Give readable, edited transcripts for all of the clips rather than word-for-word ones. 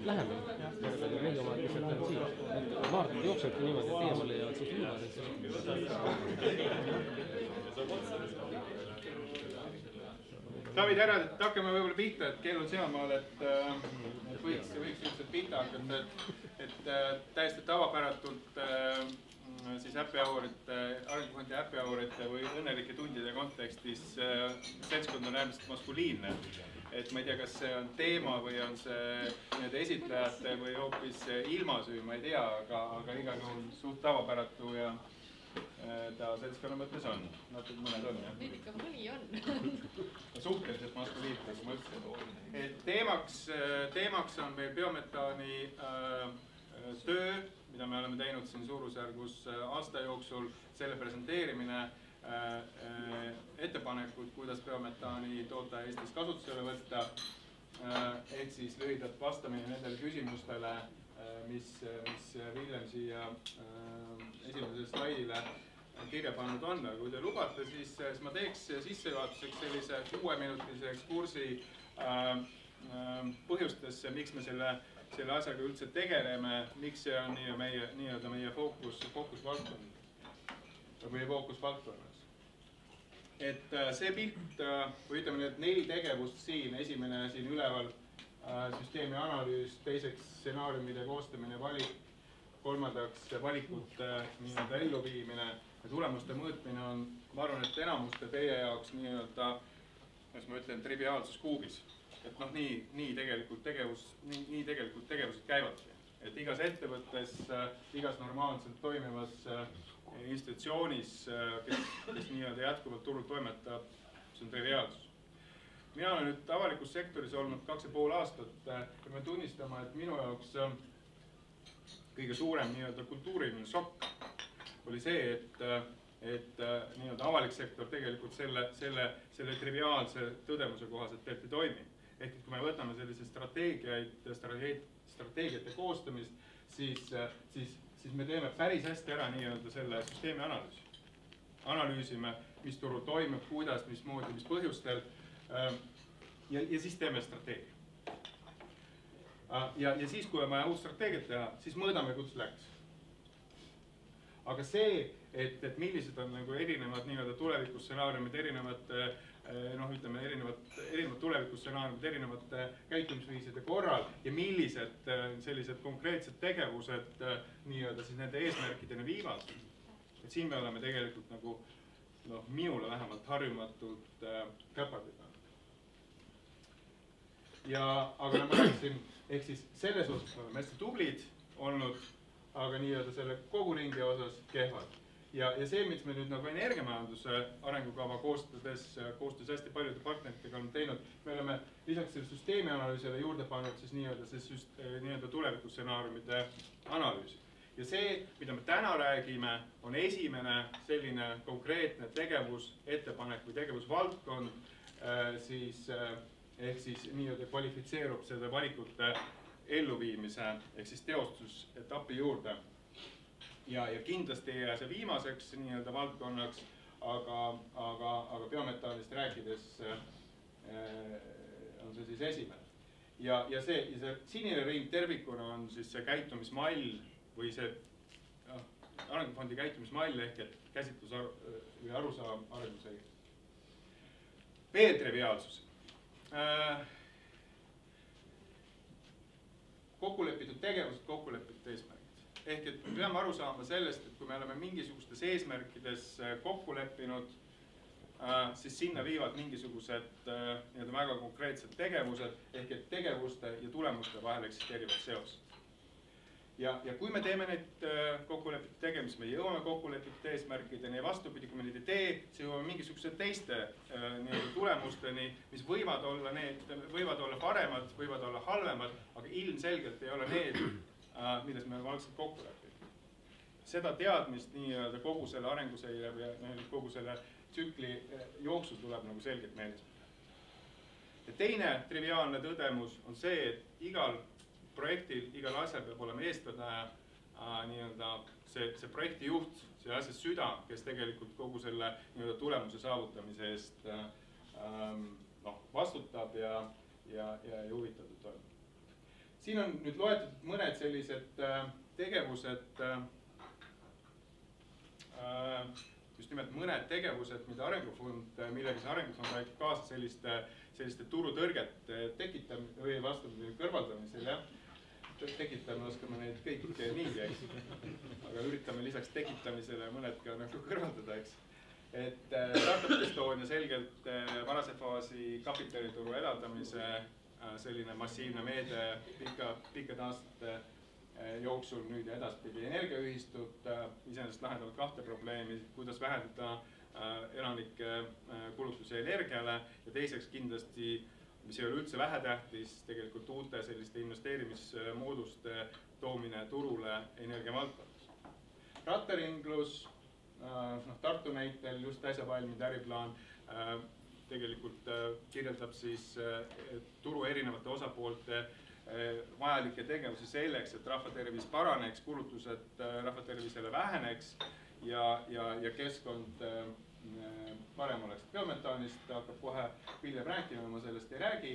lähemale. Meie omad lihtsalt lähevad siia. Maardid jooksevadki niimoodi, et eemale ja siis ülevaadid. David, ära, et hakkame võib-olla pihta, et kell on sealmaal, et võiks üldiselt pihta hakata, et täiesti tavapäratult siis arengufondi happy hourite või õnnelike tundide kontekstis seltskond on äärmiselt maskuliinne. Et ma ei tea, kas see on teema või on see esitlejate või hoopis ilmasüü, ma ei tea, aga igal juhul suht tavapäratu ja ta seltskonna mõttes on. Natuke mõned on, jah? Nüüd ikka mõni on. Suhteliselt maskuliinne, nagu ma ütlesin. Et teemaks on meil biometaani töö, mida me oleme teinud siin suurusjärgus aasta jooksul, selle presenteerimine, ettepanekud, kuidas biometaani toota Eestis kasutusele võtta, ehk siis lühidalt vastamine nendele küsimustele, mis Villem siia esimesele slaidile kirja pannud on. Kui te lubate, siis ma teeks sissejuhatuseks sellise 6-minutilise ekskursi põhjustesse, miks me selle asjaga üldse tegeleme, miks see on meie fookusvaldkonnas. Et see pilt, või ütleme need 4 tegevust siin, esimene siin üleval süsteemi analüüs, teiseks stsenaariumide koostamine, valik, kolmandaks valikute elluviimine ja tulemuste mõõtmine on, ma arvan, et enamuste teie jaoks kuidas ma ütlen, triviaalsuskuubis. Et nii tegelikult tegevused käivadki. Et igas ettevõttes, igas normaalselt toimivas institutsioonis, kes jätkuvalt turul toimetab, see on triviaalsus. Mina olen nüüd avalikus sektoris olnud 2,5 aastat ja me tunnistama, et minu jaoks kõige suurem kultuuriline šokk oli see, et avalik sektor tegelikult selle triviaalse tõdemuse kohaselt tegelikult ei toimi. Ehk kui me võtame sellise strateegiate koostamist, siis me teeme päris hästi ära selle süsteemi analüüsi. Analüüsime, mis turul toimub, kuidas, mismoodi, mis põhjustel ja siis teeme strateegia. Ja siis, kui on vaja uut strateegiat teha, siis mõõdame, kuidas läks. Aga see, et millised on erinevad tulevikustsenaariumid, erinevad tulevikustsenaariumid erinevate käitumisviiside korral ja millised sellised konkreetsed tegevused siis nende eesmärkideni viivad. Et siin me oleme tegelikult minule vähemalt harjumatult käpardid. Aga nagu ma rääkisin, ehk siis selles osas me oleme hästi tublid olnud, aga selle koguringi osas kehvad. Ja see, mis me nüüd energiamajanduse arengukava koostöös hästi paljude partneritega oleme teinud, me oleme lisaks selle süsteemi analüüsile juurde pannud siis tulevikustsenaariumide analüüsi. Ja see, mida me täna räägime, on esimene selline konkreetne tegevusettepanek või tegevusvaldkond, ehk siis kvalifitseerub selle valikute elluviimise ehk siis teostusetapi juurde. Ja kindlasti ei jää see viimaseks valdkonnaks, aga biometaanist rääkides on see siis esimene. Ja see sinine ring tervikuna on siis see käitumismall või see arengufondi käitumismall ehk et käsitlus või arusaam arenguseire. Veel triviaalsus. Kokkulepitud tegevused, kokkulepitud eesmärgid. Ehk et me peame aru saama sellest, et kui me oleme mingisugustes eesmärkides kokku leppinud, siis sinna viivad mingisugused väga konkreetsed tegevused, ehk et tegevuste ja tulemuste vahel eksisteerivad seosed. Ja kui me teeme neid kokkulepitud tegemisi, me jõuame kokkulepitud eesmärkideni ja vastupidi, kui me neid ei tee, siis jõuame mingisugused teiste tulemusteni, mis võivad olla paremad, võivad olla halvemad, aga ilmselgelt ei ole need, milles me oleme algselt kokku leppinud. Seda teadmist kogu selle arenguseire või kogu selle tsükli jooksul tuleb selgelt meeles. Ja teine triviaalne tõdemus on see, et igal projektil, igal asjal peab olema eestvedaja, see projektijuht, see asja süda, kes tegelikult kogu selle tulemuse saavutamise eest vastutab ja huvitatud on. siin on nüüd loetud mõned sellised tegevused, just nimelt mõned tegevused, millega see Arengufond aitab kaasa selliste turutõrgete tekitamine või vastupidi kõrvaldamisel, jah. Tekitame, oskame neid kõik niigi, eks. Aga üritame lisaks tekitamisele mõned ka nagu kõrvaldada, eks. Et Startup Estonia selgelt varase faasi kapitalituru elavdamise selline massiivne meede pikkade aastate jooksul nüüd ja edaspidi energiaühistud iseenesest lahendavad kahte probleemi, kuidas vähendada elanike kulutusi energiale ja teiseks kindlasti, mis ei ole üldse vähetähtis, tegelikult uute selliste investeerimismooduste toomine turule energiavaldkonnas. Rattaringlus, Tartu näitel just äsja valminud äriplaan tegelikult kirjeldab siis turu erinevate osapoolte vajalikke tegevusi selleks, et rahvatervis paraneks, kulutused rahvatervisele väheneks ja keskkond parem oleks. Biometaanist hakkab kohe Villem rääkima, ma sellest ei räägi.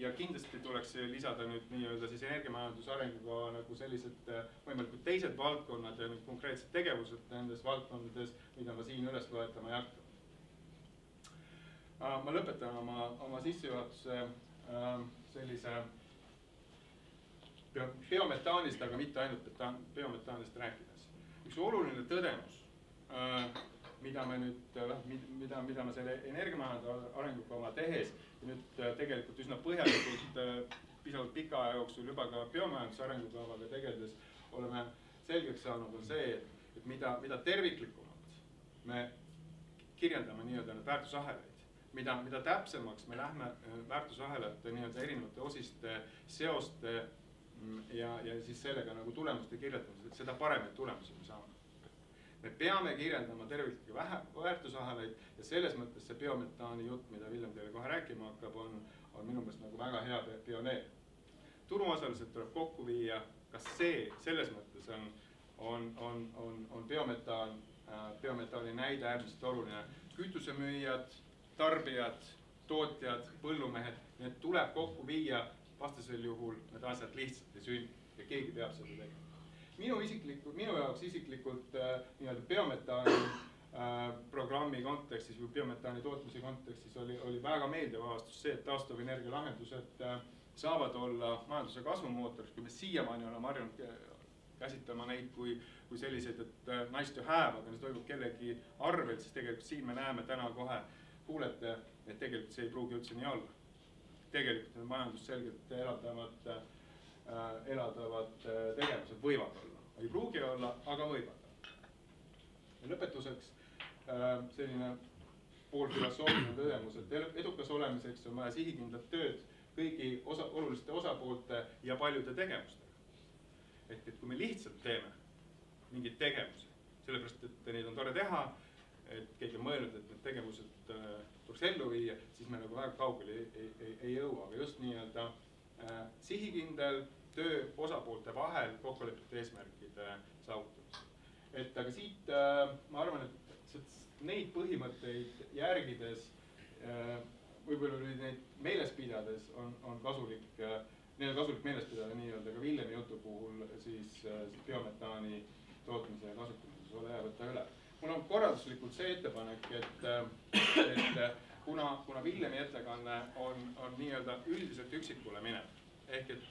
Ja kindlasti tuleks lisada nüüd nii-öelda siis energiamajanduse arengukava nagu sellised võimalikult teised valdkonnad ja nüüd konkreetsed tegevused nendes valdkondades, mida ma siin üles loetama ei hakka. Ma lõpetan oma sissejuhatuse sellise biometaanist, aga mitte ainult biometaanist rääkides. Üks oluline tõdemus, mida me selle energiamajanduse arengukava tehes ja nüüd tegelikult üsna põhjalikult pisut pika aja jooksul juba ka biomajanduse arengukavaga tegeledes oleme selgeks saanud, on see, et mida terviklikumalt me kirjeldame nii-öelda need väärtusahelaid, mida täpsemaks me lähme väärtusahelate nii-öelda erinevate osiste, seoste ja siis sellega nagu tulemuste kirjeldamisel, seda paremaid tulemusi me saame. Me peame kirjeldama terviklikke väärtusahelaid ja selles mõttes see biometaani jutt, mida Villem teile kohe rääkima hakkab, on minu meelest nagu väga hea pioneer. Turuosalised tuleb kokku viia, kas selles mõttes on biometaani näide äärmiselt oluline. Kütusemüüjad, tarbijad, tootjad, põllumehed, need tuleb kokku viia, vastasel juhul need asjad lihtsalt ei sünni ja keegi peab seda tegema. Minu jaoks isiklikult nii-öelda biometaani programmi kontekstis või biometaani tootmise kontekstis oli väga meeldiv avastus see, et taastuvenergia lahendused saavad olla majanduse kasvumootoriks, kui me siiamaani oleme harjunud käsitlema neid kui selliseid, et nice to have, aga see toimub kellegi arvel, siis tegelikult siin me näeme täna kohe, kuulete, et tegelikult see ei pruugi üldse nii olla. Tegelikult need majandus selgelt elavdavad tegevused võivad olla. Ei pruugi olla, aga võivad olla. Ja lõpetuseks selline poolfilosoofiline tõdemus, et edukas olemiseks on vaja sihikindlat tööd kõigi oluliste osapoolte ja paljude tegevustega. Ehk et kui me lihtsalt teeme mingid tegevusi, sellepärast et neid on tore teha, et keegi on mõelnud, et need tegevused tuleks ellu viia, siis me nagu väga kaugele ei jõua, aga just nii-öelda sihikindel töö osapoolte vahel kokkulepete eesmärkide saavutamisel. Et aga siit ma arvan, et neid põhimõtteid järgides, võib-olla neid meeles pidades on kasulik, neil on kasulik meeles pidada nii-öelda ka Villemi jutu puhul siis biometaani tootmise ja kasutamises ole hea võtta üle. Mul on korralduslikult see ettepanek, et kuna Villemi ettekanne on nii-öelda üldiselt üksikule minev, ehk et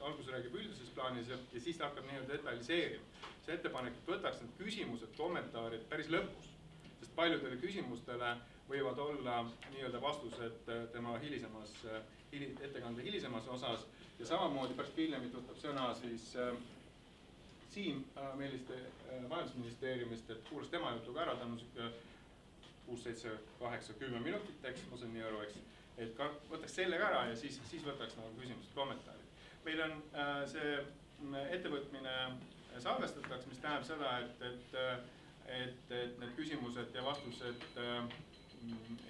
alguses räägib üldises plaanis ja siis hakkab nii-öelda detailiseerima. See ettepanek, et võtaks need küsimused, kommentaarid päris lõpus, sest paljudele küsimustele võivad olla nii-öelda vastused tema ettekande hilisemas osas ja samamoodi pärast Villemit võtab sõna siis Siim Meeliste majandusministeeriumist, et kuulas tema jutu ka ära, ta on 6, 7, 8, 10 minutit, eks, ma saan nii aru, eks. Et võtaks selle ka ära ja siis võtaks nagu küsimused, kommentaarid. Meil on see ettevõtmine salvestatakse, mis tähendab seda, et need küsimused ja vastused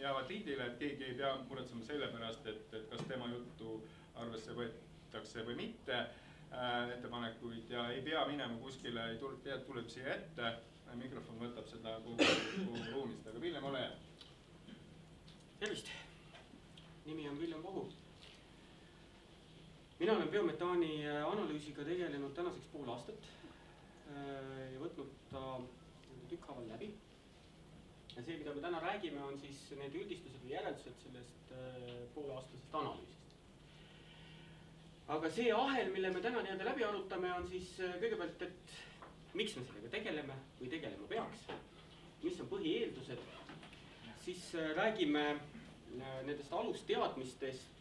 jäävad liidile, et keegi ei pea muretsema selle pärast, et kas tema juttu arvesse võetakse või mitte ettepanekuid ja ei pea minema kuskile, tuleb siia ette, mikrofon võtab seda kogu ruumist, aga Villem, ole hea. Tervist! Nimi on Villem Pohu. mina olen biometaani analüüsiga tegelenud tänaseks pool aastat ja võtnud ta tükkhaaval läbi. Ja see, mida me täna räägime, on siis need üldistused või järeldused sellest pooleaastasest analüüsist. Aga see ahel, mille me täna läbi arutame, on siis kõigepealt, et miks me sellega tegeleme või tegelema peaks, mis on põhieeldused, siis räägime nendest alusteadmistest,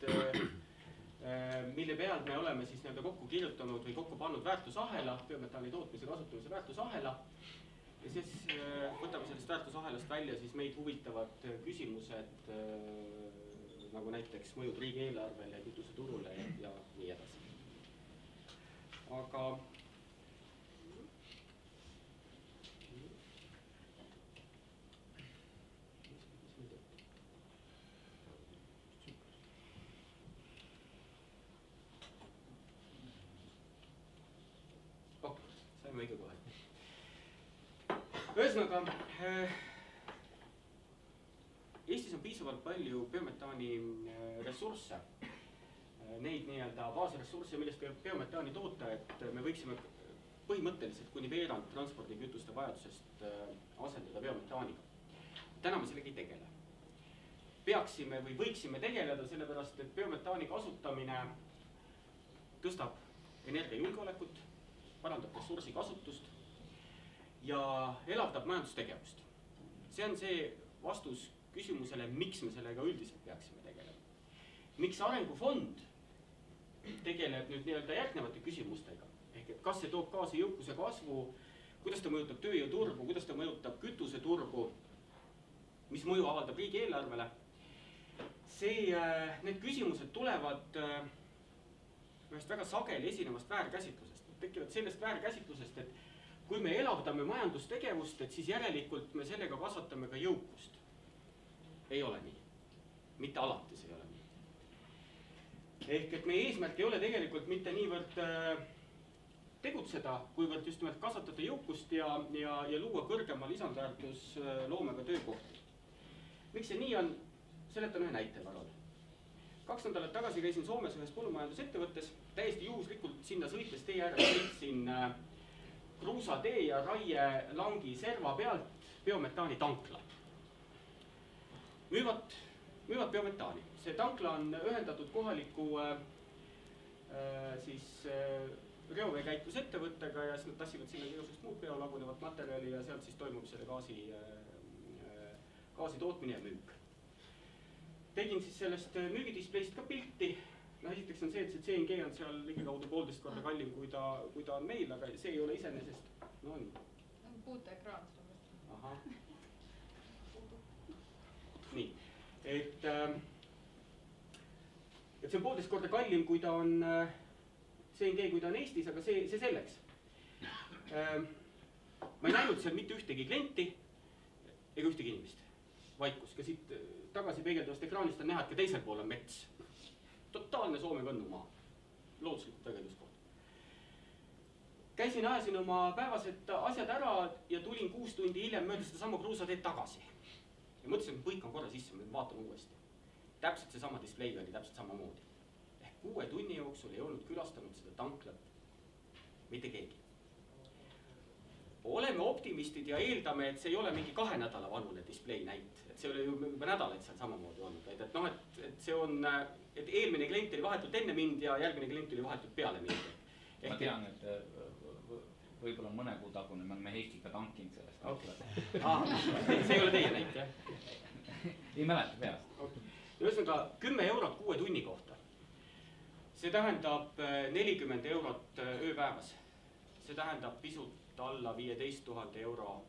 mille peal me oleme siis kokku kirjutanud või kokku pannud väärtusahela, biometaani tootmise kasutamise väärtusahela. Ja siis võtame sellest väärtusahelast välja siis meid huvitavad küsimused, nagu näiteks mõjud riigieelarvele, kütuseturule ja nii edasi. Aga õige kohe. Ühesõnaga, Eestis on piisavalt palju biometaani ressursse, neid baasressursse, millest biometaani toota, et me võiksime põhimõtteliselt kuni veerand transpordikütuste vajadusest asendada biometaaniga. Täna me sellega ei tegele. Peaksime või võiksime tegeleda sellepärast, et biometaani kasutamine tõstab energiajulgeolekut, parandab ressursi kasutust ja elavdab majandustegevust. See on see vastus küsimusele, miks me sellega üldiselt peaksime tegelema. Miks Arengufond tegeleb nüüd järgnevate küsimustega, ehk et kas see toob kaasa jõukuse kasvu, kuidas ta mõjutab tööjõuturgu, kuidas ta mõjutab kütuseturgu, mis mõju avaldab riigieelarvele. Need küsimused tulevad ühest väga sageli esinevast väärkäsitlusest. Tekivad sellest väärkäsitlusest, et kui me elavdame majandustegevust, et siis järelikult me sellega kasvatame ka jõukust. Ei ole nii. Mitte alati see ei ole nii. Ehk et meie eesmärk ei ole tegelikult mitte niivõrd tegutseda, kuivõrd just nimelt kasvatada jõukust ja luua kõrgema lisandväärtusloomega töökohti. Miks see nii on? Seletan ühe näite varal. 2 nädalat tagasi käisin Soomes ühes põllumajandusettevõttes, täiesti juhuslikult sinna sõites tee ääres sõitsin kruusatee ja raielangi serva pealt biometaani tankla. Müüvad biometaani. See tankla on ühendatud kohaliku reoveekäitlusettevõttega ja siis nad tassivad sinna igasugust muud biolagunevat materjali ja sealt siis toimub selle gaasi tootmine ja müük. Tegin siis sellest müügidispleist ka pilti. Esiteks on see, et see CNG on seal ligikaudu 1,5 korda kallim, kui ta on meil, aga see ei ole iseenesest. No nii. Puuteekraan. Aha. Nii. Et see on 1,5 korda kallim, kui ta on CNG, kui ta on Eestis, aga see selleks. Ma ei näinud seal mitte ühtegi klienti ega ühtegi inimest. Vaikus, ka siit tagasi peegeldavast ekraanist on näha, et ka teisel pool on mets. Totaalne Soome kõnnumaa. Looduslikult väga ilus koht. Käisin, ajasin oma päevased asjad ära ja tulin 6 tundi hiljem mööda seda sama kruusateed tagasi. Ja mõtlesin, et kõik on korra sisse, me vaatame uuesti. Täpselt see sama display oli täpselt samamoodi. Ehk 6 tunni jooksul ei olnud külastanud seda tanklat mitte keegi. Oleme optimistid ja eeldame, et see ei ole mingi 2 nädala vanune display näit. Et see oli juba nädalaid seal samamoodi olnud. Et see on, et eelmine klient oli vahetult enne mind ja järgmine klient oli vahetult peale mind. Ma tean, et võib-olla mõne kuu tagune me oleme Heikiga tankinud sellest tanklat. See ei ole teie näit, jah? Ei mäleta peast. Ühesõnaga 10 eurot 6 tunni kohta. See tähendab 40 eurot ööpäevas. See tähendab pisut alla 15 000 euro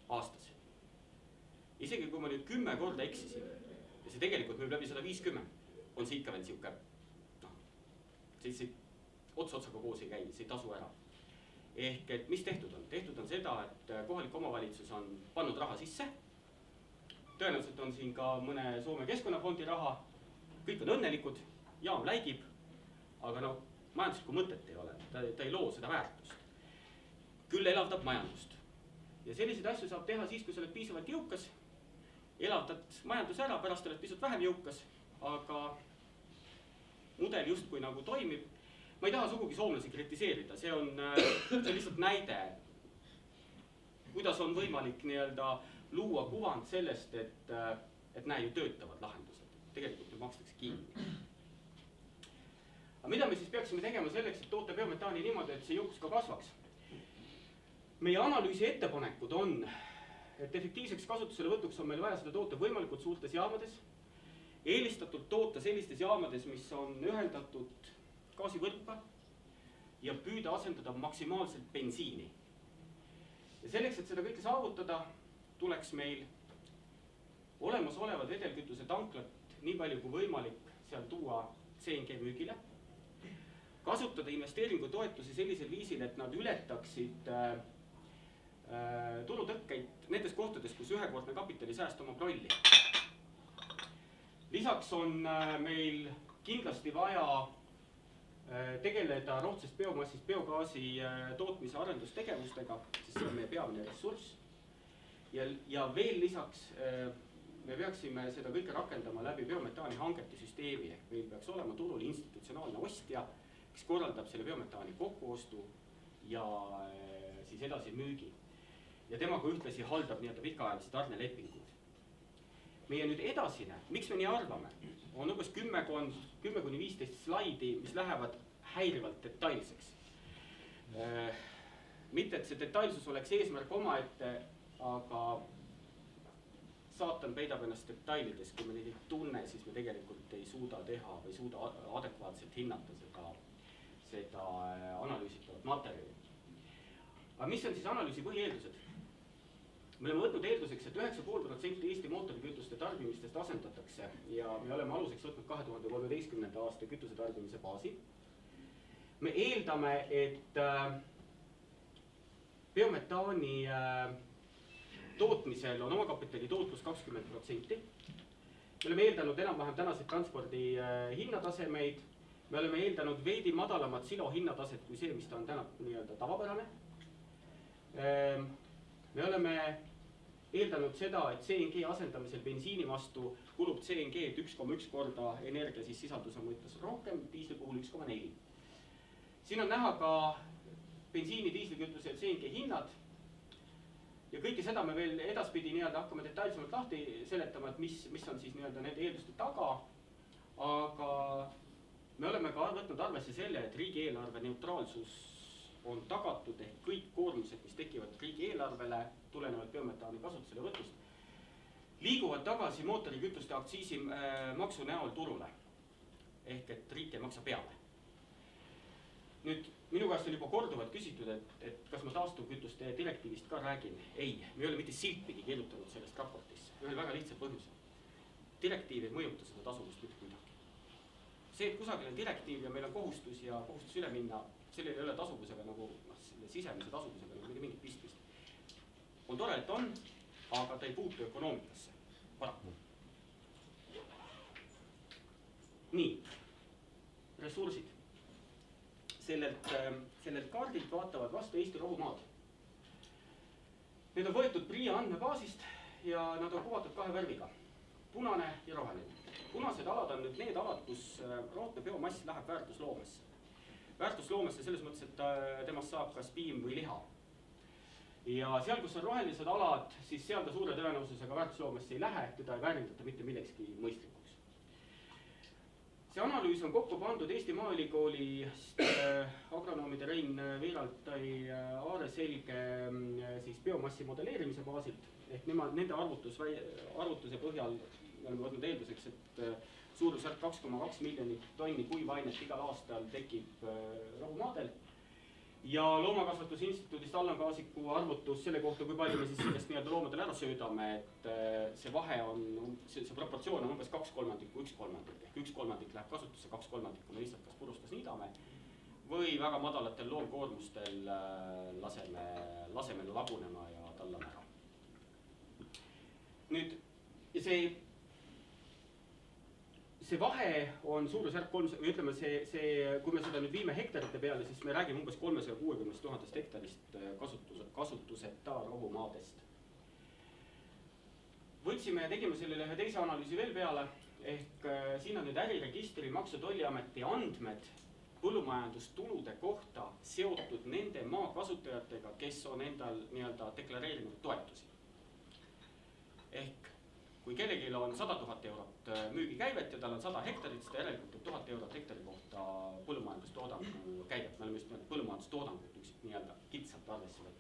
aastas. Isegi kui ma nüüd 10 korda eksisin, ja see tegelikult müüb läbi 150, on see ikka veel siuke, see ots-otsaga koos ei käi, see ei tasu ära. Ehk et mis tehtud on? Tehtud on seda, et kohalik omavalitsus on pannud raha sisse, tõenäoliselt on siin ka mõne Soome keskkonnafondi raha, kõik on õnnelikud, jaam läigib, aga majanduslikku mõtet ei ole, ta ei loo seda väärtust. Küll elavdab majandust. Ja selliseid asju saab teha siis, kui sa oled piisavalt jõukas, elavdad majandus ära, pärast oled pisut vähem jõukas, aga mudel justkui nagu toimib. ma ei taha sugugi soomlasi kritiseerida, see on lihtsalt näide, kuidas on võimalik nii-öelda luua kuvand sellest, et näe, ju töötavad lahendused. Tegelikult ju makstakse kinni. Aga mida me siis peaksime tegema selleks, et toota biometaani niimoodi, et see jõukus ka kasvaks? Meie analüüsi ettepanekud on, et efektiivseks kasutusele võtuks on meil vaja seda toota võimalikult suurtes jaamades, eelistatult toota sellistes jaamades, mis on ühendatud gaasivõrka ja püüda asendada maksimaalselt bensiini. Ja selleks, et seda kõike saavutada, tuleks meil olemasolevad vedelkütuse tanklad nii palju kui võimalik seal tuua CNG müügile, kasutada investeeringutoetusi sellisel viisil, et nad ületaksid turutõkkeid nendes kohtades, kus ühekordne kapitalisääst omab rolli. Lisaks on meil kindlasti vaja tegeleda rohtsest biomassist biogaasi tootmise arendustegevustega, sest see on meie peamine ressurss. Ja veel lisaks me peaksime seda kõike rakendama läbi biometaani hangete süsteemi, ehk meil peaks olema turul institutsionaalne ostja, kes korraldab selle biometaani kokkuostu ja siis edasi müügi. Ja temaga ühtlasi haldab nii-öelda pikaajalisi tarnelepinguid. Meie nüüd edasine, miks me nii arvame, on umbes 10–15 slaidi, mis lähevad häirivalt detailseks. Mitte, et see detailsus oleks eesmärk omaette, aga saatan peidab ennast detailides, kui me neid ei tunne, siis me tegelikult ei suuda teha või ei suuda adekvaatselt hinnata seda analüüsitavat materjali. Aga mis on siis analüüsi põhieeldused? Me oleme võtnud eelduseks, et 9,5% Eesti mootorikütuste tarbimistest asendatakse ja me oleme aluseks võtnud 2013. aasta kütuse tarbimise baasi. Me eeldame, et biometaani tootmisel on omakapitali tootlus 20%. Me oleme eeldanud enam-vähem tänaseid transpordi hinnatasemeid. Me oleme eeldanud veidi madalamat silo hinnataset kui see, mis ta on täna nii-öelda tavapärane. Me oleme eeldanud seda, et CNG asendamisel bensiini vastu kulub CNG 1,1 korda energia siis sisalduse mõttes rohkem, diisli puhul 1,4. Siin on näha ka bensiini, diislikütuse ja CNG hinnad. Ja kõike seda me veel edaspidi nii-öelda hakkame detailsemalt lahti seletama, et mis on siis nii-öelda nende eelduste taga. Aga me oleme ka võtnud arvesse selle, et riigieelarve neutraalsus on tagatud, ehk kõik koormused, mis tekivad riigieelarvele tulenevalt biometaani kasutusele võtust, liiguvad tagasi mootorikütuste aktsiisi maksu näol turule. Ehk et riik ei maksa peale. Nüüd minu käest on juba korduvalt küsitud, et kas ma taastuvkütuste direktiivist ka räägin. Ei, me ei ole mitte silpigi kirjutanud sellest raportisse. Ühel väga lihtsal põhjusel. Direktiiv ei mõjuta seda tasuvust mitte kuidagi. See, et kusagil on direktiiv ja meil on kohustus ja kohustus üle minna, sellel ei ole tasuvusega nagu sisemise tasuvusega nagu mingit pistmist. On tore, et on, aga ta ei puutu ökonoomikasse. Paraku. Nii, ressursid. Sellelt kaardilt vaatavad vastu Eesti rohumaad. Need on võetud PRIA andmebaasist ja nad on kuvatud kahe värviga. Punane ja roheline. Punased alad on nüüd need alad, kus rootne biomass läheb väärtusloomesse. Väärtusloomesse selles mõttes, et temast saab kas piim või liha. Ja seal, kus on rohelised alad, siis seal ta suure tõenäosusega väärtusloomesse ei lähe, teda ei väärindata mitte millekski mõistlikuks. See analüüs on kokku pandud Eesti Maaülikooli agronoomide Rein Veeraltai Aareselge siis biomassi modelleerimise baasilt. Ehk nende arvutuse põhjal oleme võtnud eelduseks, et suurusjärk 2,2 miljonit tonni kuivainet igal aastal tekib rohumaadel. Ja Loomakasvatusinstituudist Allan Kaasiku arvutus selle kohta, kui palju me siis sellest nii-öelda loomadele ära söödame, et see vahe on, see proportsioon on umbes 2/3, 1/3. Ehk 1/3 läheb kasutusse, 2/3 me lihtsalt kas purustas niidame või väga madalatel loomkoormustel laseme lagunema ja tallame ära. Nüüd, see vahe on suurusjärk 300, ütleme kui me seda nüüd viime hektarite peale, siis me räägime umbes 360 000 hektarist kasutuseta rohumaadest. Võtsime ja tegime sellele ühe teise analüüsi veel peale, ehk siin on nüüd äriregistri Maksu- ja Tolliameti andmed põllumajandustulude kohta seotud nende maakasutajatega, kes on endal nii-öelda deklareerinud toetusi. Ehk kui kellelgi on 100 000 eurot müügikäivet ja tal on 100 hektarit, seda järelikult 1000 eurot hektari kohta põllumajandustoodangu käivet. Me oleme just põllumajandustoodangut nii-öelda kitsalt arvesse võtnud.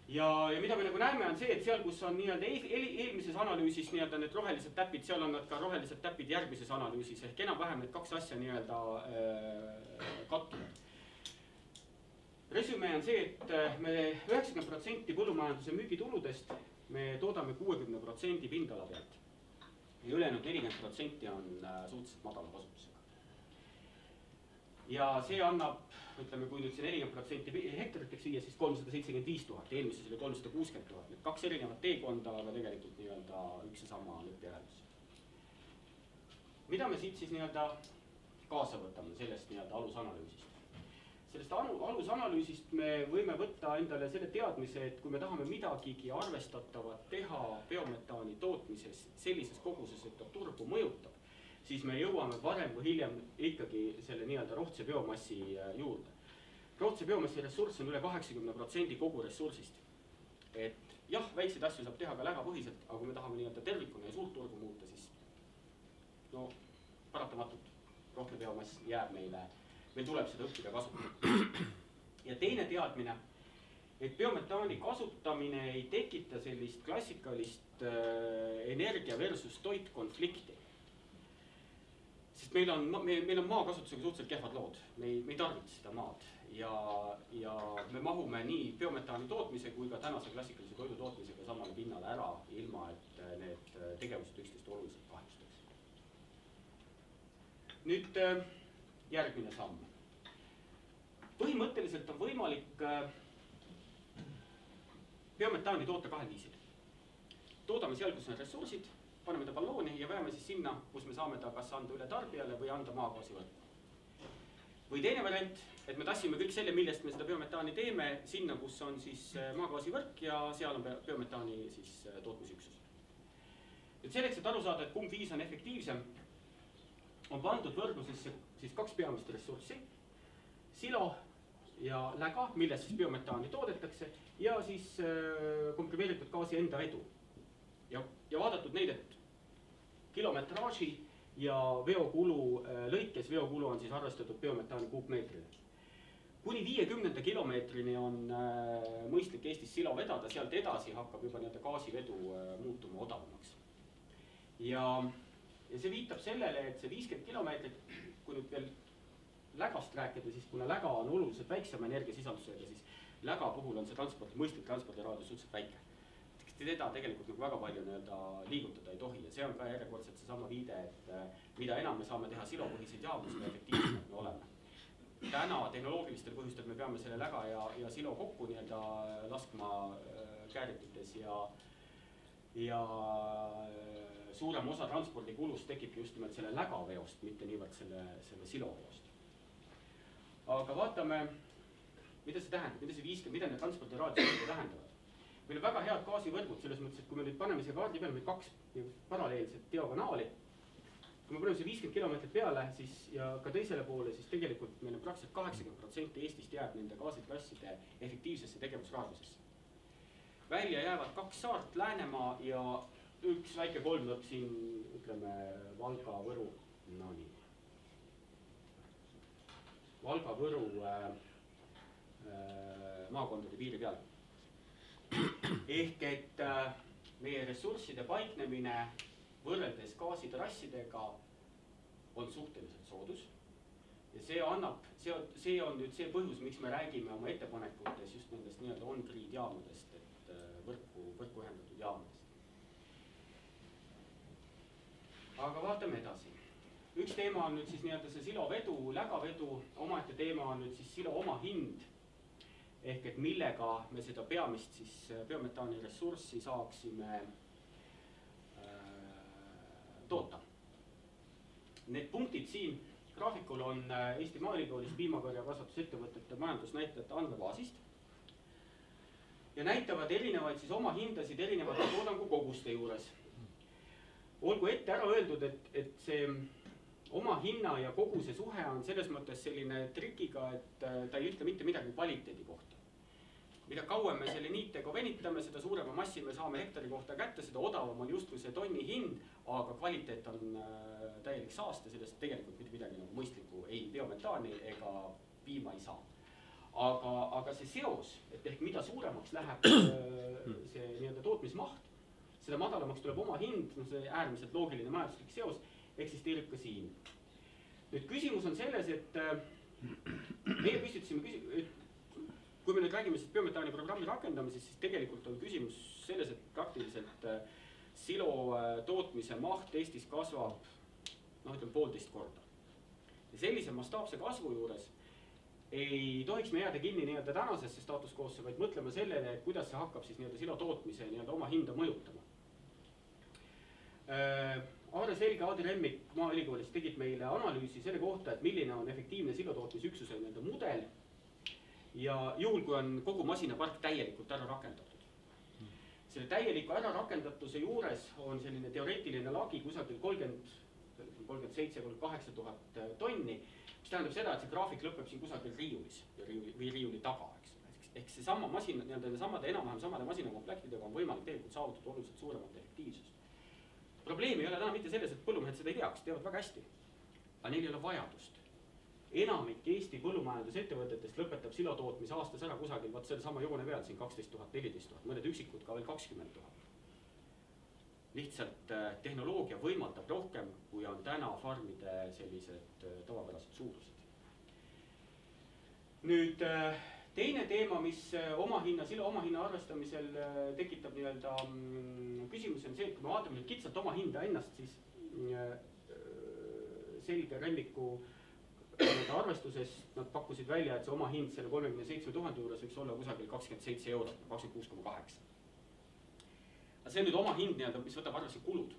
Ja mida me nagu näeme on see, et seal, kus on nii-öelda eelmises analüüsis nii-öelda need rohelised täpid, seal on nad ka rohelised täpid järgmises analüüsis, ehk enam-vähem need kaks asja nii-öelda kattuvad. Resümee on see, et me 90% põllumajanduse müügituludest me toodame 60% pindala pealt ja ülejäänud 40% on suhteliselt madala kasutusega. Ja see annab, ütleme, kui nüüd see 40% hektariteks viia, siis 375 000, eelmises oli 360 000. Need kaks erinevat teekonda, aga tegelikult nii-öelda üks ja sama lõppjäreldus. Mida me siit siis nii-öelda kaasa võtame sellest nii-öelda alusanalüüsist? Sellest alusanalüüsist me võime võtta endale selle teadmise, et kui me tahame midagigi arvestatavat teha biometaani tootmises sellises koguses, et ta turgu mõjutab, siis me jõuame varem või hiljem ikkagi selle nii-öelda rohtse biomassi juurde. Rohtse biomassi ressurss on üle 80% kogu ressursist. Et jah, väikseid asju saab teha ka lägapõhiselt, aga kui me tahame nii-öelda tervikuna ja suurt turgu muuta, siis no paratamatult rohtne biomass jääb meile. Meil tuleb seda õppida kasutada. Ja teine teadmine, et biometaani kasutamine ei tekita sellist klassikalist energia versus toit konflikti. Sest meil on maakasutusega suhteliselt kehvad lood. Me ei tarvitse seda maad. Ja me mahume nii biometaani tootmise kui ka tänase klassikalise toidu tootmisega samale pinnale ära, ilma et need tegevused üksteist oluliselt kahjustaks. Nüüd järgmine samm. Põhimõtteliselt on võimalik biometaani toota kahel viisil. Toodame seal, kus on ressursid, paneme ta ballooni ja veame siis sinna, kus me saame ta kas anda üle tarbijale või anda maagaasi võrku. Või teine variant, et me tassime kõik selle, millest me seda biometaani teeme, sinna, kus on siis maagaasi võrk ja seal on biometaani siis tootmisüksus. Et selleks, et aru saada, et kumb viis on efektiivsem, on pandud võrdlusesse siis kaks peamist ressurssi, silo ja läga, milles siis biometaani toodetakse, ja siis komprimeeritud gaasi enda edu. Ja vaadatud neid, et kilometraaži ja veokulu lõikes, veokulu on siis arvestatud biometaani kuupmeetrile. Kuni 50 kilomeetrini on mõistlik Eestis silo vedada, sealt edasi hakkab juba gaasivedu muutuma odavamaks. Ja see viitab sellele, et see 50 kilomeetrit, kui nüüd veel lägast rääkida, siis kuna läga on oluliselt väiksema energiasisaldusega, siis läga puhul on see mõistlik transpordiraadius suhteliselt väike. Teda tegelikult väga palju liigutada ei tohi ja see on ka järjekordselt seesama viide, et mida enam me saame teha silopõhiseid jaamu, seda efektiivsemalt me oleme. Täna tehnoloogilistel põhjustel me peame selle läga ja silo kokku laskma kääritites ja suurem osa transpordikulust tekibki just nimelt selle lägaveost, mitte niivõrd selle siloveost. Aga vaatame, mida see tähendab, mida need transpordiraadiused tähendavad. Meil on väga head gaasivõrgud selles mõttes, et kui me nüüd paneme siia kaardi peale, meil kaks paralleelset diagonaali. Kui me paneme see 50 kilomeetrit peale siis, ja ka teisele poole, siis tegelikult meil on praktiliselt 80% Eestist jääb nende gaasitrasside efektiivsesse tegevusraadiusesse. Välja jäävad kaks saart, Läänemaa ja üks väike kolmnurk siin, ütleme, Valga, Võru, no nii. Valga, Võru maakondade piiri peal. Ehk et meie ressursside paiknemine võrreldes gaasitrassidega on suhteliselt soodus. Ja see on nüüd see põhjus, miks me räägime oma ettepanekutes just nendest nii-öelda on-grid jaamadest, et võrku ühendatud jaamadest. Aga vaatame edasi. Üks teema on nüüd siis nii-öelda see silovedu, lägavedu, omaette teema on nüüd siis silo oma hind. Ehk et millega me seda peamist siis biometaani ressurssi saaksime toota. Need punktid siin graafikul on Eesti Maaülikoolis piimakarjakasvatusettevõtete majandusnäitajate andmebaasist ja näitavad erinevaid siis oma hindasid erinevate toodangu koguste juures. Olgu ette ära öeldud, et see oma hinna ja koguse suhe on selles mõttes selline trikiga, et ta ei ütle mitte midagi kvaliteedi kohta. Mida kauem me selle niitega venitame, seda suurema massi me saame hektari kohta kätte, seda odavam on justkui see tonni hind, aga kvaliteet on täielik saaste, sellest tegelikult mitte midagi nagu mõistlikku ei biometaani ega piima ei saa. Aga see seos, et ehk mida suuremaks läheb see nii-öelda tootmismaht, seda madalamaks tuleb oma hind, no see äärmiselt loogiline majanduslik seos eksisteerib ka siin. Nüüd küsimus on selles, et meie püstitasime kui me nüüd räägime biometaani programmi rakendamisest, siis tegelikult on küsimus selles, et praktiliselt silo tootmise maht Eestis kasvab, ütleme 1,5 korda. Ja sellise mastaapse kasvu juures ei tohiks me jääda kinni nii-öelda tänasesse status quo'sse, vaid mõtlema sellele, et kuidas see hakkab siis nii-öelda silo tootmise nii-öelda oma hinda mõjutama. Aare Selge, Aadi Remmik Maaülikoolis tegid meile analüüsi selle kohta, et milline on efektiivne silo tootmisüksuse nii-öelda mudel ja juhul, kui on kogu masinapark täielikult ära rakendatud. Selle täieliku ära rakendatuse juures on selline teoreetiline lagi kusagil 37-38 000 tonni, mis tähendab seda, et see graafik lõpeb siin kusagil riiulis või riiuli taga. Ehk see sama masina, samade enam-vähem samade masinakomplektidega on võimalik tegelikult saavutada oluliselt suuremat efektiivsust. Probleem ei ole täna mitte selles, et põllumehed seda ei teaks, teevad väga hästi, aga neil ei ole vajadust. Enamik Eesti põllumajandusettevõtetest lõpetab silo tootmise aastas ära kusagil, vaat selle sama joone peal siin 12 000, 14 000, mõned üksikud ka veel 20 000. Lihtsalt tehnoloogia võimaldab rohkem, kui on täna farmide sellised tavapärased suurused. Nüüd teine teema, mis silo omahinna arvestamisel tekitab nii-öelda küsimus on see, et kui me vaatame nüüd kitsalt oma hinda ennast, siis Selge Remmiku arvestuses nad pakkusid välja, et see oma hind selle 37 000 juures võiks olla kusagil 27 eurot, 26,8. See on nüüd oma hind, mis võtab arvesse kulud.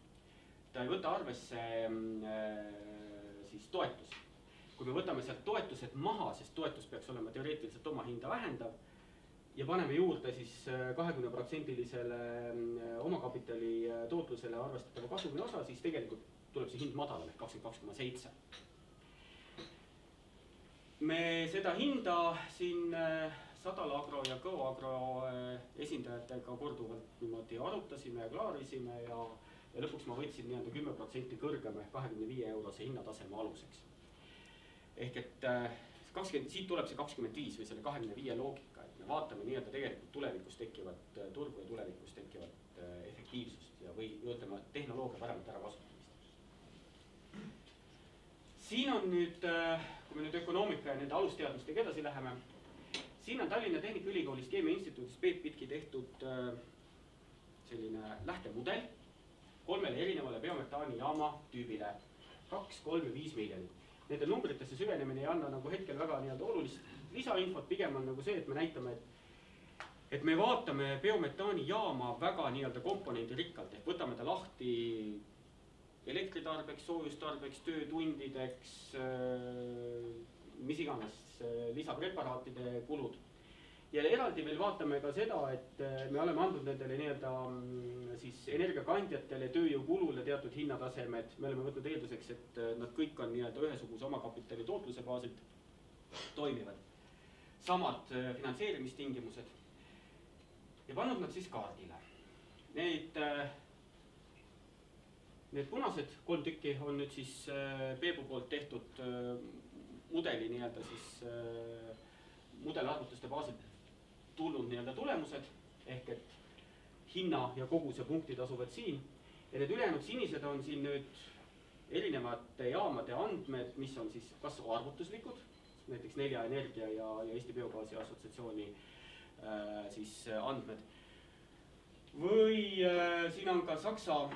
Ta ei võta arvesse siis toetusi. Kui me võtame sealt toetused maha, sest toetus peaks olema teoreetiliselt oma hinda vähendav ja paneme juurde siis 20%-lisele omakapitali tootlusele arvestatava kasumi osa, siis tegelikult tuleb see hind madalam, 22,7. Me seda hinda siin Sadal Agro ja GoAgro esindajatega korduvalt niimoodi arutasime ja klaarisime ja lõpuks ma võtsin 10% kõrgem 25 eurose hinnataseme aluseks. Ehk et siit tuleb see 25 või selle 25 loogika, et me vaatame nii-öelda tegelikult tulevikus tekkivat turgu ja tulevikus tekkivat efektiivsust ja või ütleme tehnoloogia paremat ära kasutamist. Siin on nüüd, kui me nüüd ökonoomika ja nende alusteadmistega edasi läheme, siin on Tallinna Tehnikaülikoolis Keemia Instituudis Peep Pitki tehtud selline lähtemudel 3 erinevale biometaani jaama tüübile 2, 3 ja 5 miljonit. Nende numbritesse süvenemine ei anna nagu hetkel väga olulist lisainfot, pigem on nagu see, et me näitame, et me vaatame biometaani jaama väga komponendi rikkalt, ehk võtame ta lahti elektritarbeks, soojustarbeks, töötundideks, mis iganes lisapreparaatide kulud. Ja eraldi veel vaatame ka seda, et me oleme andnud nendele siis energiakandjatele, tööjõukulule teatud hinnatasemed. Me oleme võtnud eelduseks, et nad kõik on ühesuguse omakapitali tootluse baasilt toimivad. Samad finantseerimistingimused. Ja pannud nad siis kaardile. Need punased 3 tükki on nüüd siis Peebu poolt tehtud mudeli siis mudelarvutuste baasilt tulnud tulemused, ehk et hinna ja koguse punktid asuvad siin. Ja need ülejäänud sinised on siin nüüd erinevate jaamade andmed, mis on siis kas arvutuslikud, näiteks Nelja Energia ja Eesti Biogaasi Assotsiatsiooni siis andmed. Või siin on ka Saksa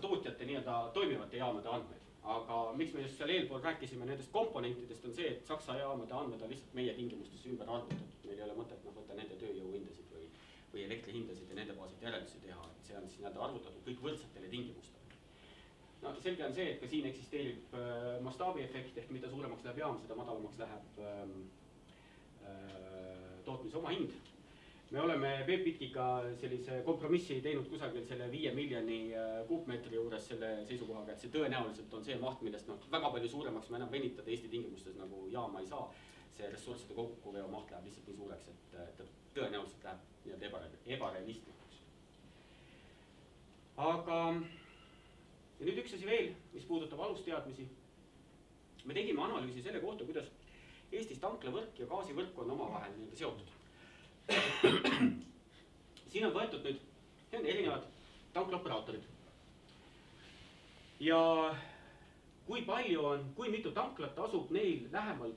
tootjate toimivate jaamade andmed. Aga miks me just seal eelpool rääkisime nendest komponentidest on see, et Saksa jaamade andmed on lihtsalt meie tingimustesse ümber arvutatud. Meil ei ole mõtet võtta nende tööjõuhindasid või elektrihindasid ja nende baasilt järeldusi teha. See on siis arvutatud kõik võrdsetele tingimustele. No, selge on see, et ka siin eksisteerib mastaabiefekt, ehk mida suuremaks läheb jaam, seda madalamaks läheb tootmise omahind. me oleme Bpifkiga sellise kompromissi teinud kusagil selle 5 miljoni kuupmeetri juures selle seisukohaga, et see tõenäoliselt on see maht, millest väga palju suuremaks me enam venitada Eesti tingimustes nagu jaama ei saa. See ressursside kokkuveo maht läheb lihtsalt nii suureks, et ta tõenäoliselt läheb nii-öelda ebarealistlikuks. Aga ja nüüd üks asi veel, mis puudutab alusteadmisi. Me tegime analüüsi selle kohta, kuidas Eestis tanklavõrk ja gaasivõrk on omavahel nii-öelda seotud. Siin on võetud nüüd erinevad tanklaoperaatorid. Ja kui mitu tanklat asub neil lähemal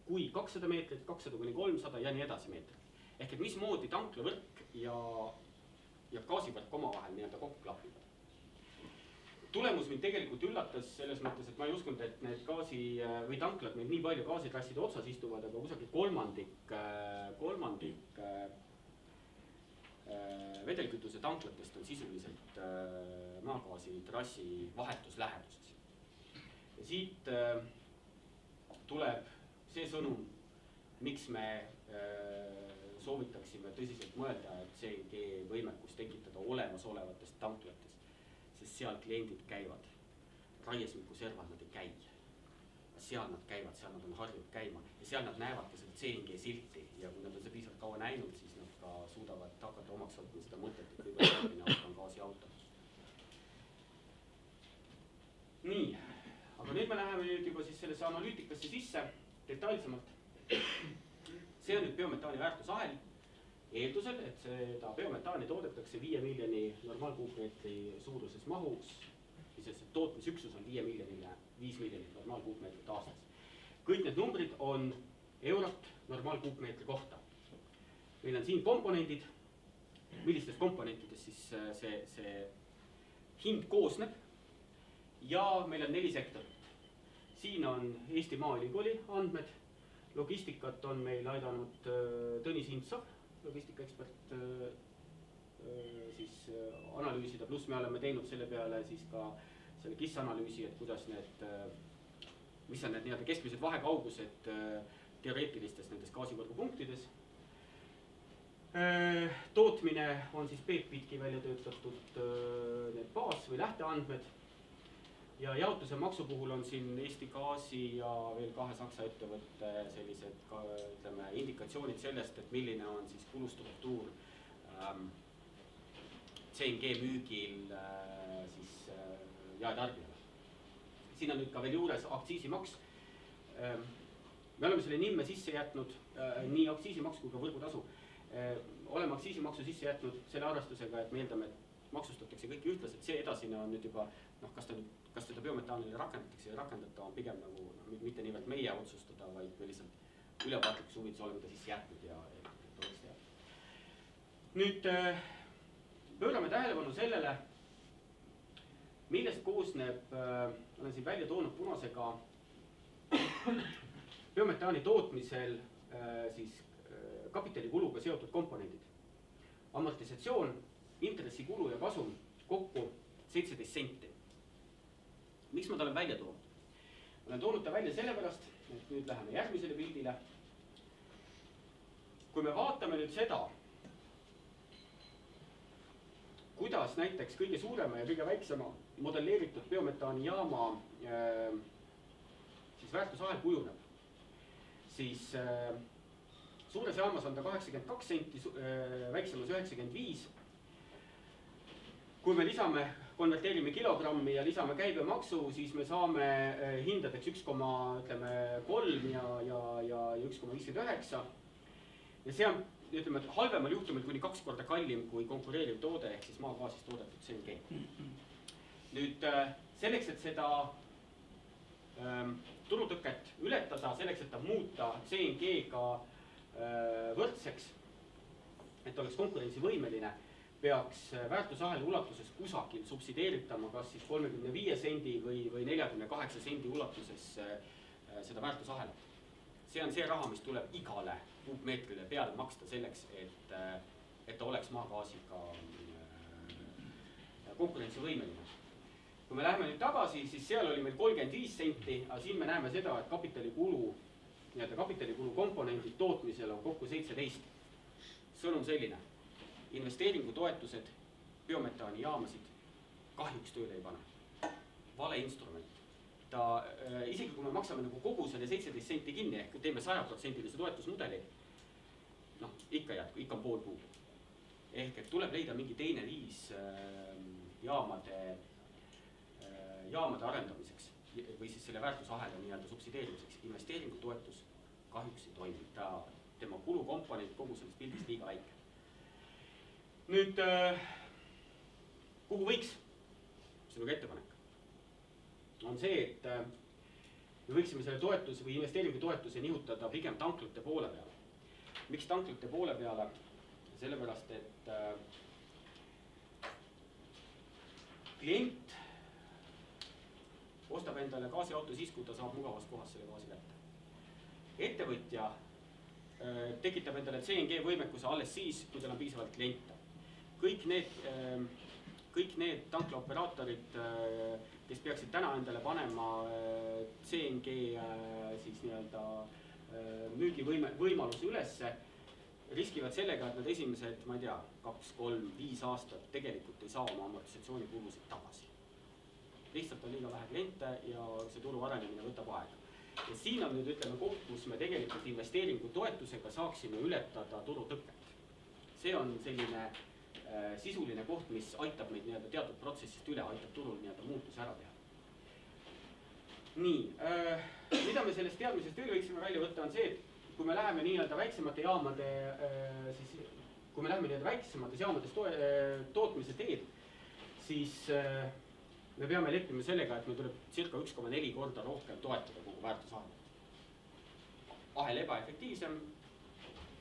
kui 200 meetrit, 200–300 ja nii edasi meetrit. Ehk et mismoodi tanklavõrk ja gaasivõrk omavahel nii-öelda kokku klapivad. Tulemus mind tegelikult üllatas selles mõttes, et ma ei uskunud, et need või tanklad meil nii palju gaasitrasside otsas istuvad, aga kusagil kolmandik vedelkütuse tanklatest on sisuliselt maagaasitrassi vahetusläheduses. Ja siit tuleb see sõnum, miks me soovitaksime tõsiselt mõelda, et CNG võimekus tekitada olemasolevatest tanklatest. Sest seal kliendid käivad, raiesmiku serval nad ei käi. Seal nad käivad, seal nad on harjunud käima ja seal nad näevad ka seda CNG silti ja kui nad on see piisavalt kaua näinud, siis nad ka suudavad hakata omaks võtma seda mõtet, et võib-olla järgmine auto on gaasiauto. Nii, aga nüüd me läheme nüüd juba siis sellesse analüütikasse sisse detailsemalt. See on nüüd biometaani väärtusahel. Eeldusel, et seda biometaani toodetakse 5 miljoni normaalkuupmeetri suuruses mahus, siis tootmisüksus on 5 miljonit normaalkuupmeetrit aastas. Kõik need numbrid on eurot normaalkuupmeetri kohta. Meil on siin komponendid, millistest komponentidest siis see hind koosneb ja meil on 4 sektorit. Siin on Eesti Maaülikooli andmed, logistikat on meil aidanud Tõnis Hintsov, logistikaekspert siis analüüsida, pluss me oleme teinud selle peale siis ka selle KIS-analüüsi, et kuidas mis on need nii-öelda keskmised vahekaugused teoreetilistes nendes gaasivõrgupunktides. Tootmine on siis Bpifki välja töötatud need baas- või lähteandmed ja jaotuse maksu puhul on siin Eesti Gaasi ja veel 2 Saksa ettevõtte sellised ütleme, indikatsioonid sellest, et milline on siis kulustruktuur CNG müügil siis jaetarbijale. Siin on nüüd ka veel juures aktsiisimaks. Me oleme selle nimme sisse jätnud, nii aktsiisimaks kui ka võrgutasu. Oleme aktsiisimaksu sisse jätnud selle arvestusega, et me eeldame, et maksustatakse kõiki ühtlaselt. See edasine on nüüd juba, kas seda biometaanile rakendatakse ja rakendata on pigem nagu mitte niivõrd meie otsustada, vaid me lihtsalt ülevaatlikus huvides oleme ta sisse jätnud ja oleks teada. Nüüd pöörame tähelepanu sellele, millest koosneb, olen siin välja toonud punasega biometaani tootmisel siis kapitalikuluga seotud komponendid. Amortisatsioon, intressikulu ja kasum kokku 17 senti. Miks ma ta olen välja toonud? Olen toonud ta välja sellepärast, et nüüd läheme järgmisele pildile. Kui me vaatame nüüd seda, kuidas näiteks kõige suurema ja kõige väiksema modelleeritud biometaani jaama siis väärtusahel kujuneb, siis suures jaamas on ta 82 senti, väiksemas 95. Kui me konverteerime kilogrammi ja lisame käibemaksu, siis me saame hindadeks 1,3 ja 1,59. Ja see on, ütleme, halvemal juhtumil kuni 2 korda kallim kui konkureeriv toode, ehk siis maagaasist toodetud CNG. Nüüd selleks, et seda turutõket ületada, selleks, et ta muuta CNG-ga võrdseks, et oleks konkurentsivõimeline, peaks väärtusaheli ulatuses kusagil subsideeritama kas siis 35 sendi või 48 sendi ulatuses seda väärtusahelat. See on see raha, mis tuleb igale kuupmeetrile peale maksta selleks, et ta oleks maagaasiga konkurentsivõimeline. Kui me läheme nüüd tagasi, siis seal oli meil 35 senti, aga siin me näeme seda, et kapitalikulu komponendid tootmisel on kokku 17. sõnum selline, investeeringutoetused biometaanijaamasid kahjuks tööle ei pane. Vale instrument. Isegi kui me maksame nagu kogu selle 17 senti kinni, ehk teeme 100%-lise toetusmudeli, noh, ikka jätku, ikka on pool puudu. Ehk et tuleb leida mingi teine viis jaamade arendamiseks või siis selle väärtusahela nii-öelda subsideerimiseks. Investeeringutoetus kahjuks ei toimi. Tema kulukomponent kogu sellest pildist liiga väike. Nüüd, kuhu võiks? See on ka ettepanek. On see, et me võiksime selle toetuse või investeeringutoetuse nihutada pigem tanklate poole peale. Miks tanklate poole peale? Sellepärast, et klient ostab endale gaasiauto siis, kui ta saab mugavas kohas selle gaasi kätte. Ettevõtja tekitab endale CNG võimekuse alles siis, kui tal on piisavalt kliente. Kõik need tanklaoperaatorid, kes peaksid täna endale panema CNG siis nii-öelda müügivõimaluse ülesse, riskivad sellega, et nad esimesed, ma ei tea, 2, 3, 5 aastat tegelikult ei saa oma amortisatsioonikulusid tagasi. Lihtsalt on liiga vähe kliente ja see turu arenemine võtab aega. Ja siin on nüüd ütleme koht, kus me tegelikult investeeringutoetusega saaksime ületada turutõkket. See on selline sisuline koht, mis aitab meid nii-öelda teatud protsessist üle, aitab turul nii-öelda muutuse ära teha. Nii, mida me sellest teadmisest veel võiksime välja võtta on see, et kui me läheme nii-öelda väiksemate jaamade, siis kui me läheme nii-öelda väiksemates jaamades tootmise teed, siis me peame leppima sellega, et meil tuleb circa 1,4 korda rohkem toetada kogu väärtusahel. Ahel ebaefektiivsem,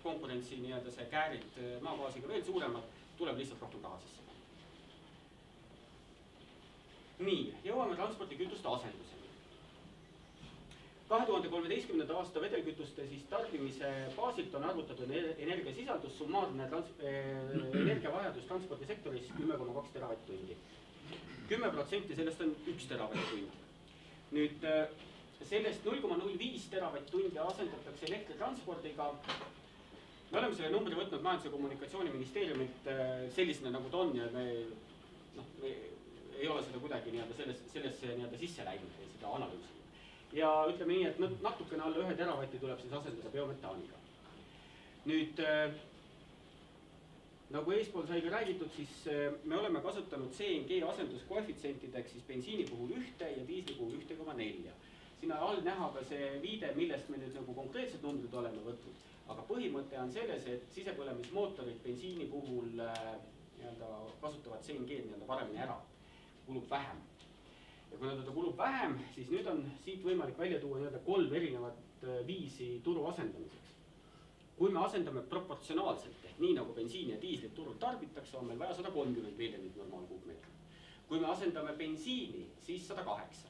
konkurentsi nii-öelda see käärid maabaasiga veel suuremad, tuleb lihtsalt rohkem raha sisse. Nii, jõuame transpordikütuste asenduseni. 2013. aasta vedelkütuste siis tarbimise baasilt on arvutatud energiasisaldus, summaarne energiavajadus transpordisektoris 10,2 teravatt-tundi. 10% sellest on 1 teravatt-tund. Nüüd sellest 0,05 teravatt-tundi asendatakse elektritranspordiga. Me oleme selle numbri võtnud Majandus- ja Kommunikatsiooniministeeriumilt sellisena nagu ta on ja me ei ole seda kuidagi sellesse sisse läinud või seda analüüsi. Ja ütleme nii, et natukene alla 1 teravatti tuleb siis asendada biometaaniga. Nüüd, nagu eespool sai ka räägitud, siis me oleme kasutanud CNG asenduskoefitsientideks siis bensiini puhul 1 ja diisli puhul 1,4. Siin on all näha ka see viide, millest me nüüd nagu konkreetsed numbrid oleme võtnud. Aga põhimõte on selles, et sisepõlemismootorid bensiini puhul kasutavad CNG paremini ära, kulub vähem. Ja kui ta kulub vähem, siis nüüd on siit võimalik välja tuua 3 erinevat viisi turu asendamiseks. Kui me asendame proportsionaalselt, ehk nii nagu bensiin ja diislit turul tarbitakse, on meil vaja 130 miljonit normaalkuupmeetrit. Kui me asendame bensiini, siis 108.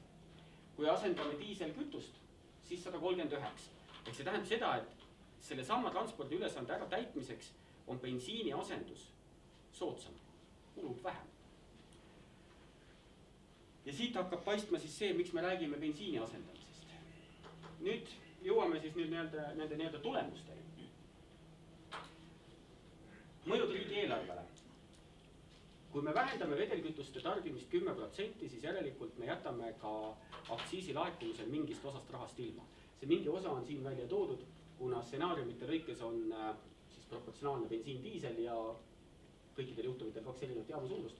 Kui asendame diiselkütust, siis 139. Ehk see tähendab seda, et selle sama transpordi ülesande ära täitmiseks on bensiini asendus soodsam, kulub vähem. Ja siit hakkab paistma siis see, miks me räägime bensiini asendamisest. Nüüd jõuame siis nende tulemusteni. Mõjud riigieelarvele. Kui me vähendame vedelkütuste tarbimist 10%, siis järelikult me jätame ka aktsiisi laekumisel mingist osast rahast ilma. See mingi osa on siin välja toodud, kuna stsenaariumite lõikes on siis proportsionaalne bensiin, diisel ja kõikidel juhtumitel 2 erinevat jaama suurust.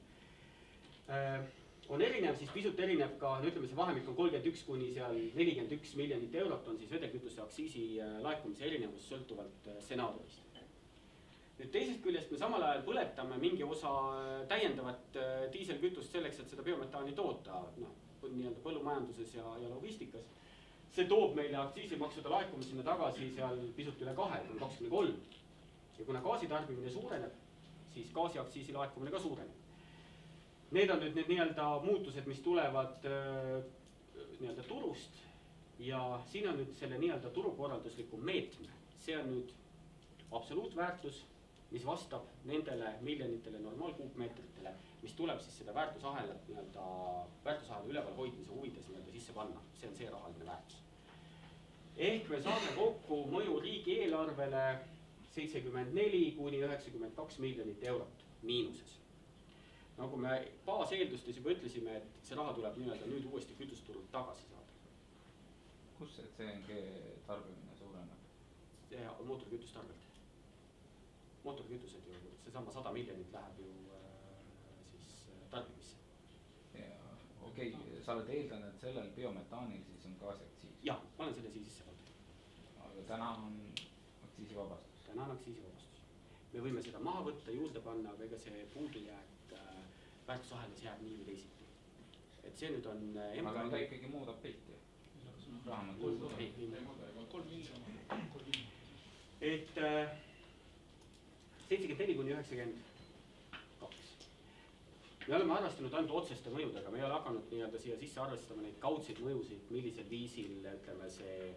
On erinev, siis pisut erinev ka, ütleme see vahemik on 31 kuni seal 41 miljonit eurot on siis vedelkütuste aktsiisi laekumise erinevus sõltuvalt stsenaariumist. Nüüd teisest küljest me samal ajal põletame mingi osa täiendavat diiselkütust selleks, et seda biometaani toota põllumajanduses ja logistikas. See toob meile aktsiisimaksude laekumisena tagasi seal pisut üle 2,23. Ja kuna gaasitarbimine suureneb, siis gaasiaktsiisi laekumine ka suureneb. Need on nüüd need muutused, mis tulevad turust ja siin on nüüd selle turukorraldusliku meetme. See on nüüd absoluutväärtus, mis vastab nendele miljonitele normaalkuupmeetritele, mis tuleb siis seda väärtusahela üleval hoidmise huvides sisse panna. See on see rahaline väärtus. Ehk me saame kokku mõju riigieelarvele 74 kuni 92 miljonit eurot miinuses. Nagu me baaseeldustes juba ütlesime, et see raha tuleb nii-öelda nüüd uuesti kütuseturult tagasi saada. Kus see CNG tarbimine suureneb? See mootorikütuste arvelt. Mootorikütused ju, seesama 100 miljonit läheb ju siis tarbimisse. Okei, sa oled eeldanud, et sellel biometaanil siis on gaasiaktsiis? Jah, ma olen selle sisse pannud. Aga täna on aktsiisivabastus? Täna on aktsiisivabastus. Me võime seda maha võtta, juurde panna, aga ega see puudujääk väärtusahelas jääb nii või teisiti. Et see nüüd on... Aga ta ikkagi muudab pilti. Et 74 kuni 92. Me oleme arvestanud ainult otseste mõjudega, me ei ole hakanud nii-öelda siia sisse arvestama neid kaudseid mõjusid, millisel viisil ütleme, see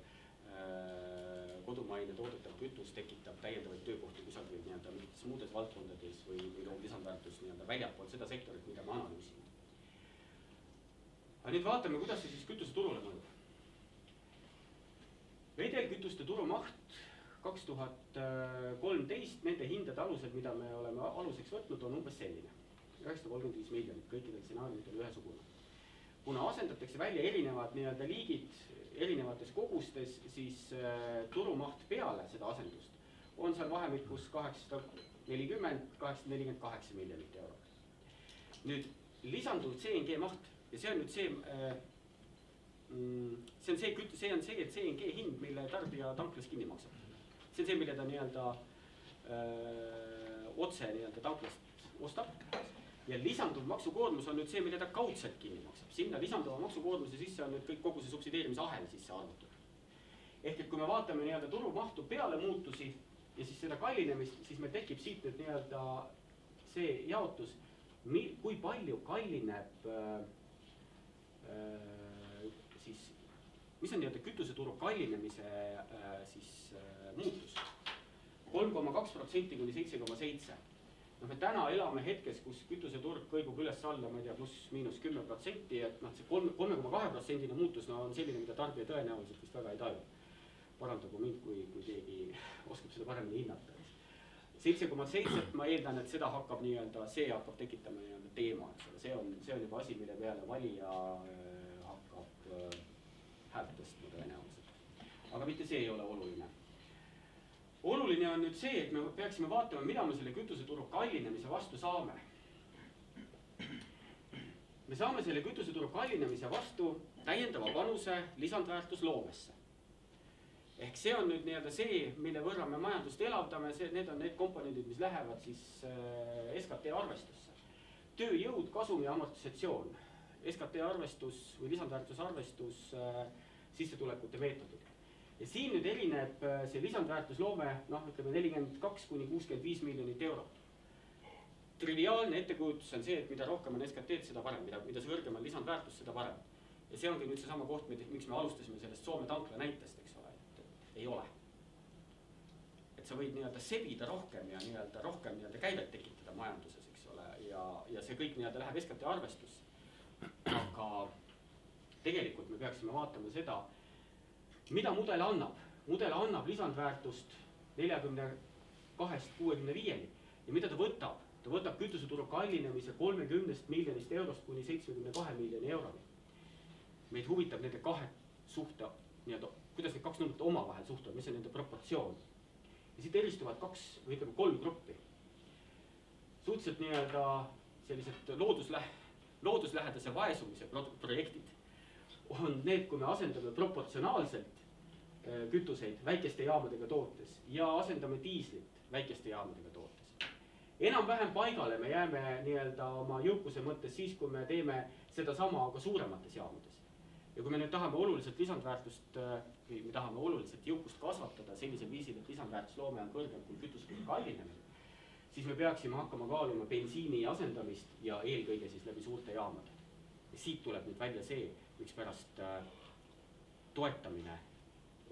kodumaine toodetav kütus tekitab täiendavaid töökohti kusagil nii-öelda mingites muudes valdkondades või loob lisandväärtus nii-öelda väljapool seda sektorit, mida me analüüsime. Aga nüüd vaatame, kuidas see siis kütuse turule mõjub. Vedelkütuste turumaht 2013, nende hindade alused, mida me oleme aluseks võtnud, on umbes selline. 935 miljonit, kõikidel stsenaariumidel ühesugune. Kuna asendatakse välja erinevad nii-öelda liigid erinevates kogustes, siis turumaht peale seda asendust on seal vahemikus 840–848 miljonit eurot. Nüüd lisanduv CNG maht ja see on nüüd see on see CNG hind, mille tarbija tanklas kinni maksab. See on see, mille ta nii-öelda otse nii-öelda tanklast ostab. Ja lisanduv maksukoormus on nüüd see, mille ta kaudselt kinni maksab. Sinna lisanduva maksukoormuse sisse on nüüd kõik kogu see subsideerimise ahel sisse arvutud. Ehk et kui me vaatame nii-öelda turumahtu peale muutusi ja siis seda kallinemist, siis meil tekib siit nüüd nii-öelda see jaotus, kui palju kallineb siis, mis on nii-öelda kütuseturu kallinemise siis muutus. 3,2% kuni 7,7%. No me täna elame hetkes, kus kütuseturg kõigub üles alla, ma ei tea, pluss-miinus 10%, et see 3,2% muutus on selline, mida tarbija tõenäoliselt vist väga ei taju. Parandagu mind, kui keegi oskab seda paremini hinnata. 7,7, ma eeldan, et seda hakkab nii-öelda, see hakkab tekitama nii-öelda teema. See on juba asi, mille peale valija hakkab häält tõstma tõenäoliselt. Aga mitte see ei ole oluline. Oluline on nüüd see, et me peaksime vaatama, mida me selle kütuseturu kallinemise vastu saame. Me saame selle kütuseturu kallinemise vastu täiendava panuse lisandväärtusloomesse. Ehk see on nüüd nii-öelda see, mille võrra me majandust elavdame, need on need komponendid, mis lähevad siis SKT arvestusse. Tööjõud, kasum ja amortisatsioon. SKT arvestus või lisandväärtusarvestus sissetulekute meetodid. Ja siin nüüd erineb see lisandväärtusloome, ütleme 42 kuni 65 miljonit eurot. Triviaalne ettekujutus on see, et mida rohkem on SKT-d, seda parem, mida kõrgem on lisandväärtus, seda parem. Ja see ongi nüüd see sama koht, miks me alustasime sellest Soome tankla näitest, eks ole, et ei ole. Et sa võid nii-öelda sebida rohkem ja nii-öelda rohkem nii-öelda käivet tekitada majanduses, eks ole, ja see kõik nii-öelda läheb SKT arvestusse. Aga tegelikult me peaksime vaatama seda, mida mudel annab? Mudel annab lisandväärtust 42-65 ja mida ta võtab? Ta võtab kütuseturu kallinemise 30 miljonist eurost kuni 72 miljoni euroni. Meid huvitab nende kahe suhte, kuidas need kaks numbrit omavahel suhtuvad, mis on nende proportsioon. Ja siit eristuvad kolm gruppi. Suhteliselt nii-öelda sellised looduslähedase vaesumise projektid on need, kui me asendame proportsionaalselt kütuseid väikeste jaamadega tootes ja asendame diislit väikeste jaamadega tootes. Enam-vähem paigale me jääme nii-öelda oma jõukuse mõttes siis, kui me teeme seda sama aga suuremates jaamades. Ja kui me nüüd tahame oluliselt lisandväärtust või me tahame oluliselt jõukust kasvatada sellisel viisil, et lisandväärtusloome on kõrgem kui kütuseturu kallinemine, siis me peaksime hakkama kaaluma bensiini asendamist ja eelkõige siis läbi suurte jaamade. Ja siit tuleb nüüd välja see, miks pärast toetamine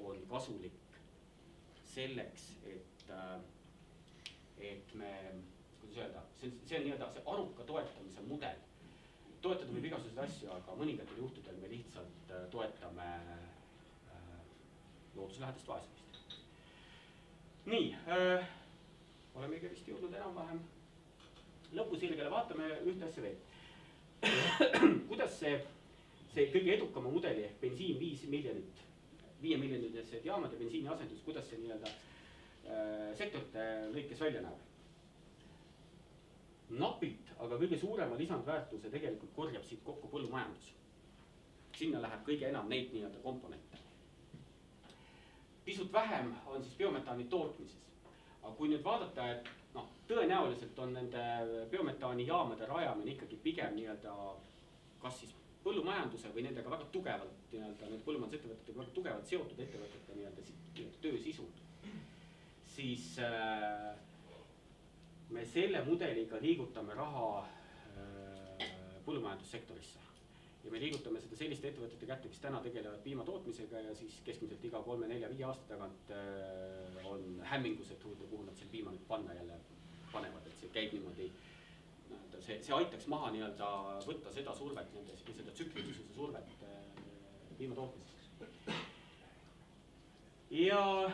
on kasulik selleks, et me, kuidas öelda, see on nii-öelda see aruka toetamise mudel. Toetada võib igasuguseid asju, aga mõningatel juhtudel me lihtsalt toetame looduslähedast vaesumist. nii, olemegi vist jõudnud enam-vähem lõpusirgele, vaatame ühte asja veel. Kuidas see kõige edukama mudeli ehk bensiin 5 miljonilised jaamad ja bensiini asendus, kuidas see nii-öelda sektorite lõikes välja näeb? Napilt, aga kõige suurema lisandväärtuse tegelikult korjab siit kokku põllumajandus. Sinna läheb kõige enam neid nii-öelda komponente. Pisut vähem on siis biometaani tootmises. Aga kui nüüd vaadata, et tõenäoliselt on nende biometaani jaamade rajamine ikkagi pigem nii-öelda kas siis põllumajanduse või nendega väga tugevalt nii-öelda need põllumajandusettevõtetega väga tugevalt seotud ettevõtete nii-öelda töö sisud, siis me selle mudeliga liigutame raha põllumajandussektorisse. Ja me liigutame seda selliste ettevõtete kätte, kes täna tegelevad piimatootmisega ja siis keskmiselt iga 3, 4, 5 aasta tagant on hämmingus, et kuhu nad selle piima nüüd panna jälle panevad, et see käib niimoodi. See aitaks maha nii-öelda võtta seda survet, seda tsüklilisuse survet piimatootmiseks. Ja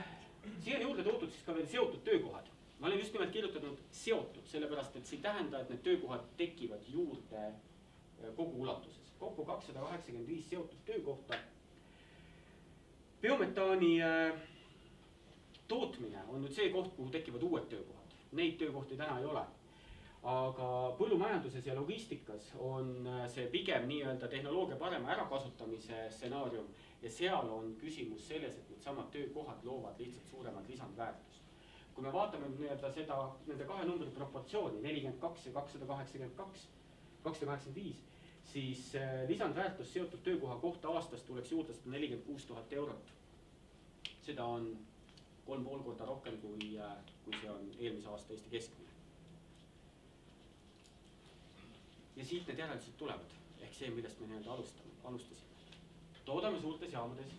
siia juurde toodud siis ka veel seotud töökohad. Ma olen just nimelt kirjutanud seotud, sellepärast et see ei tähenda, et need töökohad tekivad juurde kogu ulatuses. Kokku 285 seotud töökohta. Biometaani tootmine on nüüd see koht, kuhu tekivad uued töökohad. Neid töökohti täna ei ole. Aga põllumajanduses ja logistikas on see pigem nii-öelda tehnoloogia parema ärakasutamise stsenaarium ja seal on küsimus selles, et need samad töökohad loovad lihtsalt suuremat lisandväärtust. Kui me vaatame nii-öelda seda, nende kahe numbri proportsiooni, 42 ja 285, siis lisandväärtus seotud töökoha kohta aastas tuleks juurde 146 000 eurot. Seda on 3,5 korda rohkem, kui see on eelmise aasta Eesti keskmine. Ja siit need järeldused tulevad, ehk see, millest me nii-öelda alustasime. Toodame suurtes jaamades,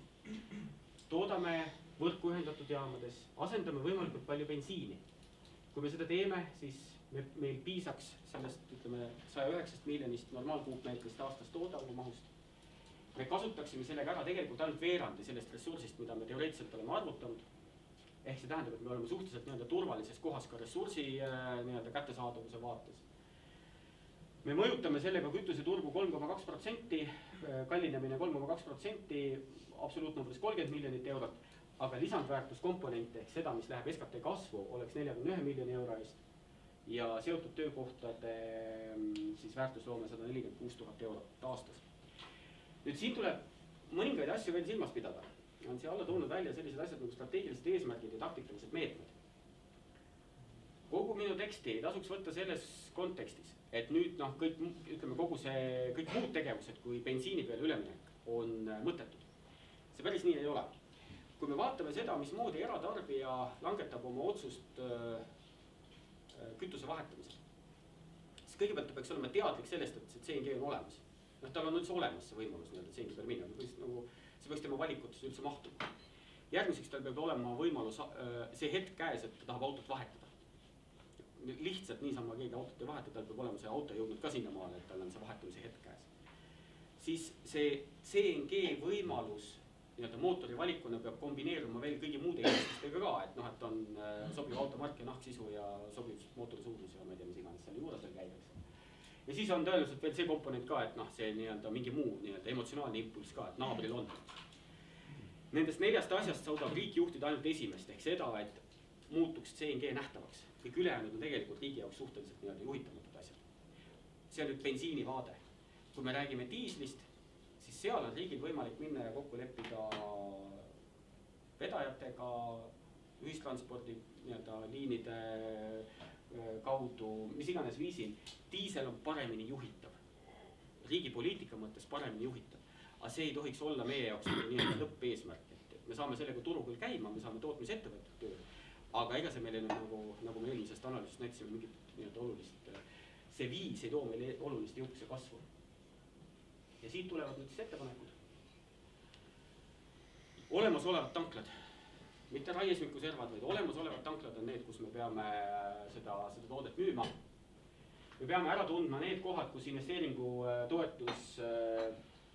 toodame võrku ühendatud jaamades, asendame võimalikult palju bensiini. Kui me seda teeme, siis meil piisaks sellest, ütleme, 109 miljonist normaalkuupmeetrist aastast toodangu mahust. Me kasutaksime sellega ära tegelikult ainult veerandi sellest ressursist, mida me teoreetiliselt oleme arvutanud. Ehk see tähendab, et me oleme suhteliselt nii-öelda turvalises kohas ka ressursi nii-öelda kättesaadavuse vaates. Me mõjutame sellega kütuseturgu 3,2%, kallinemine 3,2%, absoluutnumbris 30 miljonit eurot, aga lisandväärtuskomponente ehk seda, mis läheb SKT kasvu, oleks 41 miljoni euro eest ja seotud töökohtade siis väärtusloome 146 000 eurot aastas. Nüüd siin tuleb mõningaid asju veel silmas pidada. On siia alla toonud välja sellised asjad nagu strateegilised eesmärgid ja taktikalised meetmed. Kogu minu teksti ei tasuks võtta selles kontekstis, et nüüd kõik, ütleme, kõik muud tegevused kui bensiini peale üleminek on mõttetud. See päris nii ei ole. Kui me vaatame seda, mismoodi eratarbija langetab oma otsust kütuse vahetamisel, siis kõigepealt ta peaks olema teadlik sellest, et see CNG on olemas. Tal on üldse olemas see võimalus CNG peal minna, see võiks tema valikutesse üldse mahtuda. Järgmiseks tal peab olema võimalus see hetk käes, et ta tahab autot vahetada. Lihtsalt niisama keegi autot ei vahetada, tal peab olema see auto jõudnud ka sinna maale, et tal on see vahetamise hetk käes. Siis see CNG võimalus mootori valikuna peab kombineeruma veel kõigi muude eelistustega ka, et on sobiv automark ja nahksisu ja sobiv mootori suurus ja ma ei tea, mis iganes seal juures veel käidaks. Ja siis on tõenäoliselt veel see komponent ka, et see mingi muu emotsionaalne impulss ka, et naabril on. Nendest 4 asjast saadab riik juhtida ainult esimest, ehk seda, et muutuks CNG nähtavaks. Kõik ülejäänud on tegelikult riigi jaoks suhteliselt juhitamatud asjad. See on nüüd bensiini vaade. Kui me räägime diislist, siis seal on riigil võimalik minna ja kokku leppida vedajatega, ühistranspordi liinide kaudu, mis iganes viisil. Diisel on paremini juhitav. Riigi poliitika mõttes paremini juhitav. Aga see ei tohiks olla meie jaoks lõppeesmärk. Me saame sellega turu küll käima, me saame tootmisettevõtted tööle. Aga ega see meile, nagu me eelmisest analüüsist näitasime, mingit olulist, see viis ei too meile olulist jõukuse kasvu. Ja siit tulevad nüüd siis ettepanekud. Olemasolevad tanklad, mitte raiesmiku servad, vaid olemasolevad tanklad on need, kus me peame seda toodet müüma. Me peame ära tundma need kohad, kus investeeringu toetus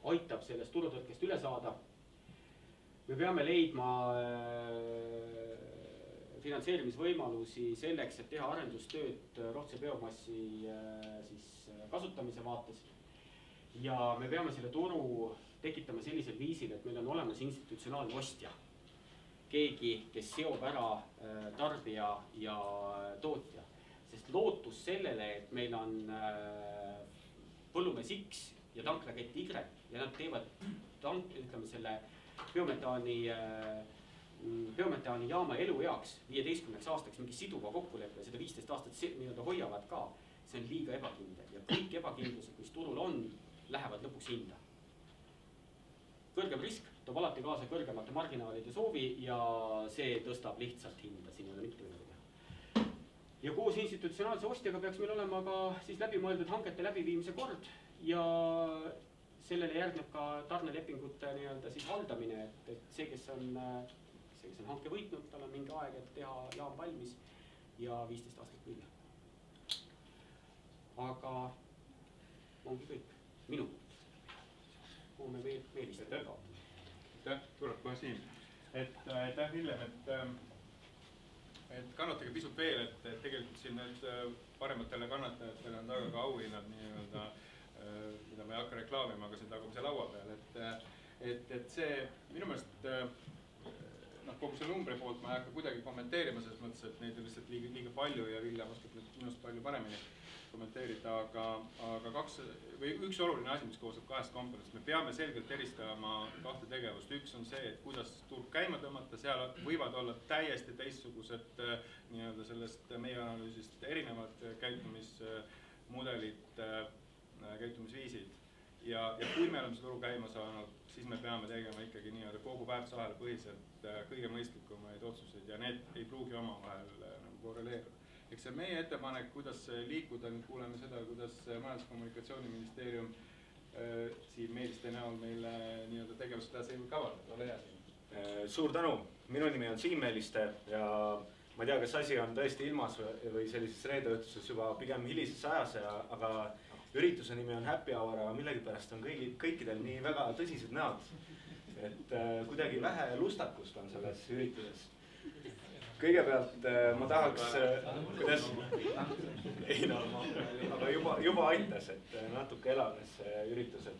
aitab sellest turutõrkest üle saada. Me peame leidma finantseerimisvõimalusi selleks, et teha arendustööd rohtse biomassi siis kasutamise vaates. Ja me peame selle turu tekitama sellisel viisil, et meil on olemas institutsionaalne ostja. Keegi, kes seob ära tarbija ja tootja. Sest lootus sellele, et meil on põllumees X ja tanklakett Y ja nad teevad ütleme selle biometaani jaama elueaks 15 aastaks mingi siduva kokkuleppe ja seda 15 aastat nii-öelda hoiavad ka. See on liiga ebakindel ja kõik ebakindlused, mis turul on, lähevad lõpuks hinda. Kõrgem risk toob alati kaasa kõrgemate marginaalide soovi ja see tõstab lihtsalt hinda, siin ei ole mitte midagi teha. Ja koos institutsionaalse ostjaga peaks meil olema ka siis läbimõeldud hangete läbiviimise kord ja sellele järgneb ka tarnelepingute nii-öelda siis haldamine, et see, kes on hanke võitnud, tal on mingi aeg, et teha jaam valmis ja 15 aastat müüa. Aga ongi kõik minu. Kuhu me veel istame ka. Tuleb kohe siin. Aitäh, Villem, et kannatage pisut veel, et tegelikult siin need parematele kannatajatele on taga ka auhinnad nii-öelda, mida ma ei hakka reklaamima, aga see tagumise laua peal. Et see minu meelest kogu see numbri poolt ma ei hakka kuidagi kommenteerima, selles mõttes, et neid on lihtsalt liiga palju ja Villem oskab minust palju paremini kommenteerida, aga üks oluline asi, mis koosneb kahest komponentist. Me peame selgelt eristama kahte tegevust. Üks on see, et kuidas turg käima tõmmata, seal võivad olla täiesti teistsugused nii-öelda sellest meie analüüsist erinevad käitumismudelid, käitumisviisid. Ja kui me oleme see turu käima saanud, siis me peame tegema ikkagi nii-öelda kogu väärtusahela põhiselt kõige mõistlikumaid otsuseid ja need ei pruugi omavahel korreleeruda. Eks see meie ettepanek, kuidas liikuda, nüüd kuuleme seda, kuidas Majandus- ja Kommunikatsiooniministeerium siin Meeliste näol meile nii-öelda tegevust edasi kavaldab. Ole hea siin. Suur tänu. Minu nimi on Siim Meeliste ja ma ei tea, kas asi on tõesti ilmas või sellises reedeõhtuses juba pigem hilises ajas, aga ürituse nimi on Happy Hour, aga millegipärast on kõikidel nii väga tõsised näod. Et kuidagi vähe lustakust on selles ürituses. Kõigepealt ma tahaks, kuidas, ei no, aga juba aitas, et natuke elavnes see üritus, et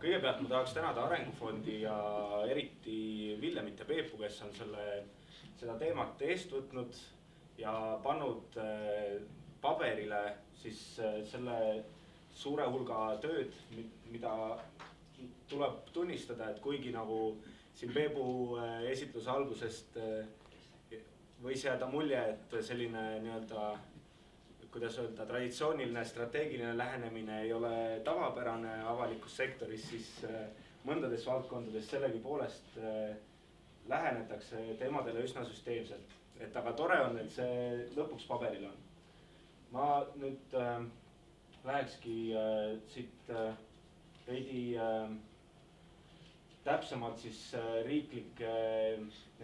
kõigepealt ma tahaks tänada Arengufondi ja eriti Villemit ja Peepu, kes on seda teemat eest võtnud ja pannud paberile siis selle suure hulga tööd, mida tuleb tunnistada, et kuigi nagu siin Peepu esitluse algusest võis jääda mulje, et selline nii-öelda, kuidas öelda, traditsiooniline strateegiline lähenemine ei ole tavapärane avalikus sektoris, siis mõndades valdkondades sellegipoolest lähenetakse teemadele üsna süsteemselt. Et aga tore on, et see lõpuks paberil on. Ma nüüd lähekski siit veidi täpsemalt siis riiklike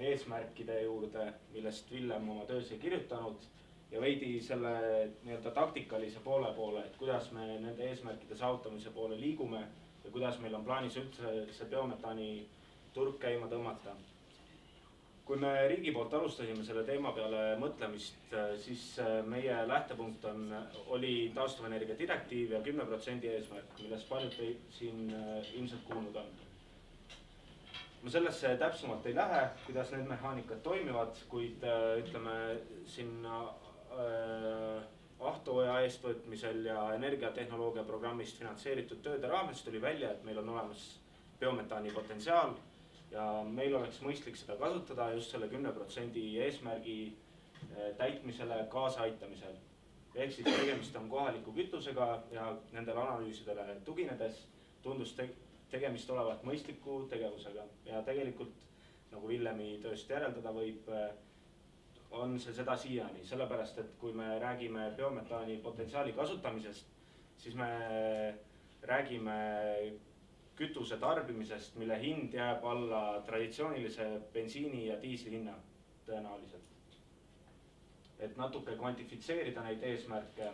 eesmärkide juurde, millest Villem oma töös ei kirjutanud ja veidi selle nii-öelda taktikalise poole, et kuidas me nende eesmärkide saavutamise poole liigume ja kuidas meil on plaanis üldse see biometaani turg käima tõmmata. Kui me riigi poolt alustasime selle teema peale mõtlemist, siis meie lähtepunkt oli taastuvenergia direktiiv ja 10% eesmärk, millest paljud siin ilmselt kuulnud on. Ma sellesse täpsemalt ei lähe, kuidas need mehaanikad toimivad, kuid ütleme sinna Ahtoja eestvõtmisel ja energiatehnoloogia programmist finantseeritud tööde raames tuli välja, et meil on olemas biometaani potentsiaal ja meil oleks mõistlik seda kasutada just selle 10% eesmärgi täitmisele kaasaaitamisel. Ehk siis tegemist on kohaliku kütusega ja nendele analüüsidele tuginedes tundus tegemist olevat mõistliku tegevusega ja tegelikult, nagu Villemi tööst järeldada võib, on see seda siiani. Sellepärast, et kui me räägime biometaani potentsiaali kasutamisest, siis me räägime kütuse tarbimisest, mille hind jääb alla traditsioonilise bensiini ja diisli hinna tõenäoliselt. Et natuke kvantifitseerida neid eesmärke,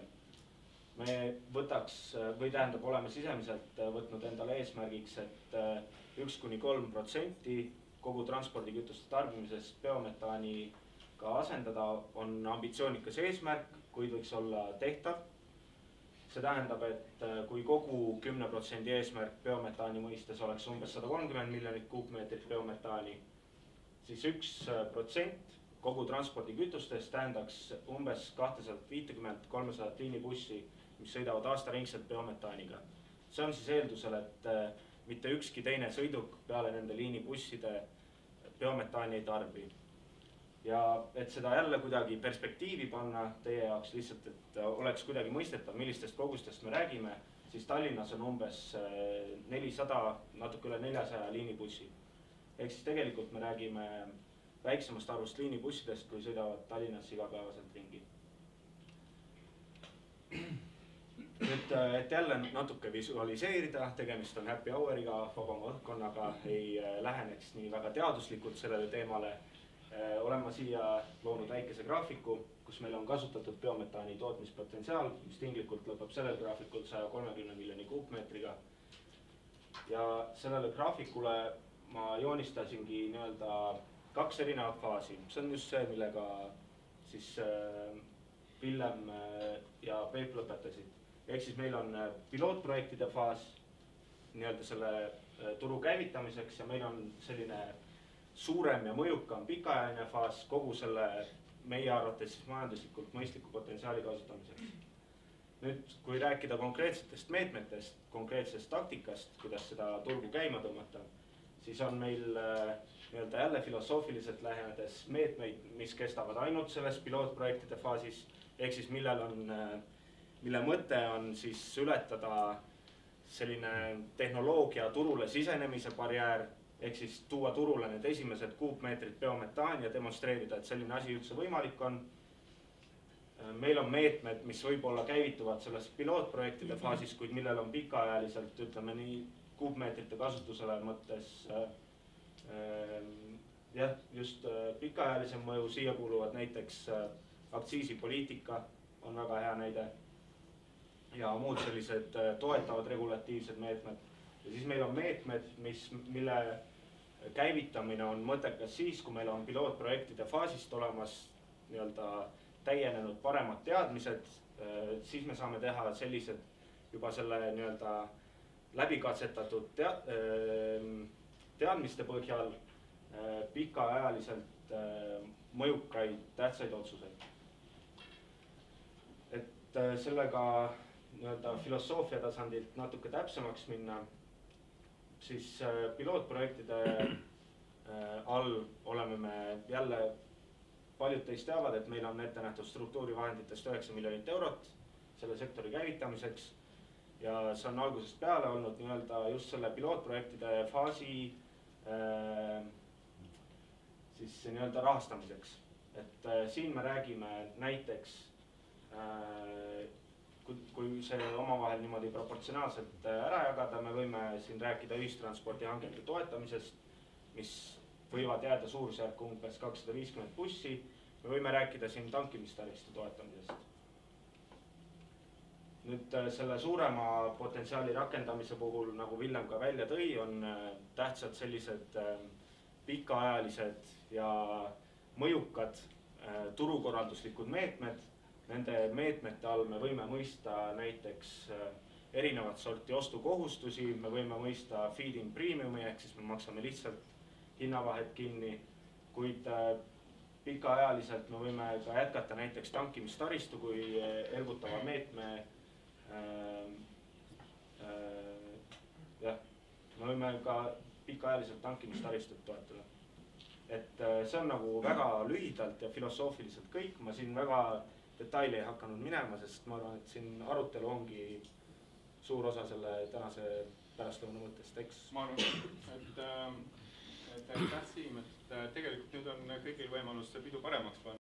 me oleme sisemiselt võtnud endale eesmärgiks, et 1–3% kogu transpordikütuste tarbimisest biometaani ka asendada, on ambitsioonikas eesmärk, kuid võiks olla tehtav. See tähendab, et kui kogu 10% eesmärk biometaani mõistes oleks umbes 130 miljonit kuupmeetrit biometaani, siis 1% kogu transpordikütustest tähendaks umbes 250-300 liinibussi, mis sõidavad aastaringselt biometaaniga. See on siis eeldusel, et mitte ükski teine sõiduk peale nende liinibusside biometaani ei tarbi. Ja et seda jälle kuidagi perspektiivi panna teie jaoks lihtsalt, et oleks kuidagi mõistetav, millistest kogustest me räägime, siis Tallinnas on umbes 400, natuke üle 400 liinibussi. Ehk siis tegelikult me räägime väiksemast arvust liinibussidest, kui sõidavad Tallinnas igapäevaselt ringi. Nüüd, et jälle natuke visualiseerida, tegemist on happy hour'iga, vabama õhkkonnaga, ei läheneks nii väga teaduslikult sellele teemale. Olen ma siia loonud väikese graafiku, kus meil on kasutatud biometaani tootmispotentsiaal, mis tinglikult lõpeb sellel graafikul 130 miljoni kuupmeetriga. Ja sellele graafikule ma joonistasingi nii-öelda 2 erinevat faasi. See on just see, millega siis Villem ja Peep lõpetasid. Ehk siis meil on pilootprojektide faas nii-öelda selle turu käivitamiseks ja meil on selline suurem ja mõjukam pikaajaline faas kogu selle meie arvates siis majanduslikult mõistliku potentsiaali kasutamiseks. Nüüd, kui rääkida konkreetsetest meetmetest, konkreetsest taktikast, kuidas seda turgu käima tõmmata, siis on meil nii-öelda jälle filosoofiliselt lähenedes meetmeid, mis kestavad ainult selles pilootprojektide faasis, ehk siis mille mõte on siis ületada selline tehnoloogia turule sisenemise barjäär, ehk siis tuua turule need esimesed kuupmeetrid biometaani ja demonstreerida, et selline asi üldse võimalik on. Meil on meetmed, mis võib-olla käivituvad selles pilootprojektide faasis, kuid millel on pikaajaliselt, ütleme nii, kuupmeetrite kasutusele mõttes just pikaajalisem mõju. Siia kuuluvad näiteks aktsiisipoliitika on väga hea näide ja muud sellised toetavad regulatiivsed meetmed. Ja siis meil on meetmed, mille käivitamine on mõttekas siis, kui meil on pilootprojektide faasist olemas nii-öelda täienenud paremad teadmised, siis me saame teha sellised juba selle nii-öelda läbikatsetatud teadmiste põhjal pikaajaliselt mõjukaid tähtsaid otsuseid. Et sellega nii-öelda filosoofia tasandilt natuke täpsemaks minna, siis pilootprojektide all oleme me jälle, paljud teist teavad, et meil on ette nähtud struktuurivahenditest 9 miljonit eurot selle sektori käivitamiseks ja see on algusest peale olnud nii-öelda just selle pilootprojektide faasi siis nii-öelda rahastamiseks. Et siin me räägime näiteks kui see omavahel niimoodi proportsionaalselt ära jagada, me võime siin rääkida ühistranspordi hangete toetamisest, mis võivad jääda suurusjärku umbes 250 bussi. Me võime rääkida siin tankimistaristu toetamisest. Nüüd selle suurema potentsiaali rakendamise puhul, nagu Villem ka välja tõi, on tähtsad sellised pikaajalised ja mõjukad turukorralduslikud meetmed. Nende meetmete all me võime mõista näiteks erinevat sorti ostukohustusi, me võime mõista feed-in premiumi, ehk siis me maksame lihtsalt hinnavahet kinni, kuid pikaajaliselt me võime ka jätkata näiteks tankimistaristu kui ergutava meetme. Me võime ka pikaajaliselt tankimistaristut toetada. Et see on nagu väga lühidalt ja filosoofiliselt kõik, ma siin väga detaili ei hakanud minema, sest ma arvan, et siin arutelu ongi suur osa selle tänase pärastlõuna mõttest, eks? Ma arvan, et Siim, et tegelikult nüüd on kõigil võimalus see pidu paremaks panna.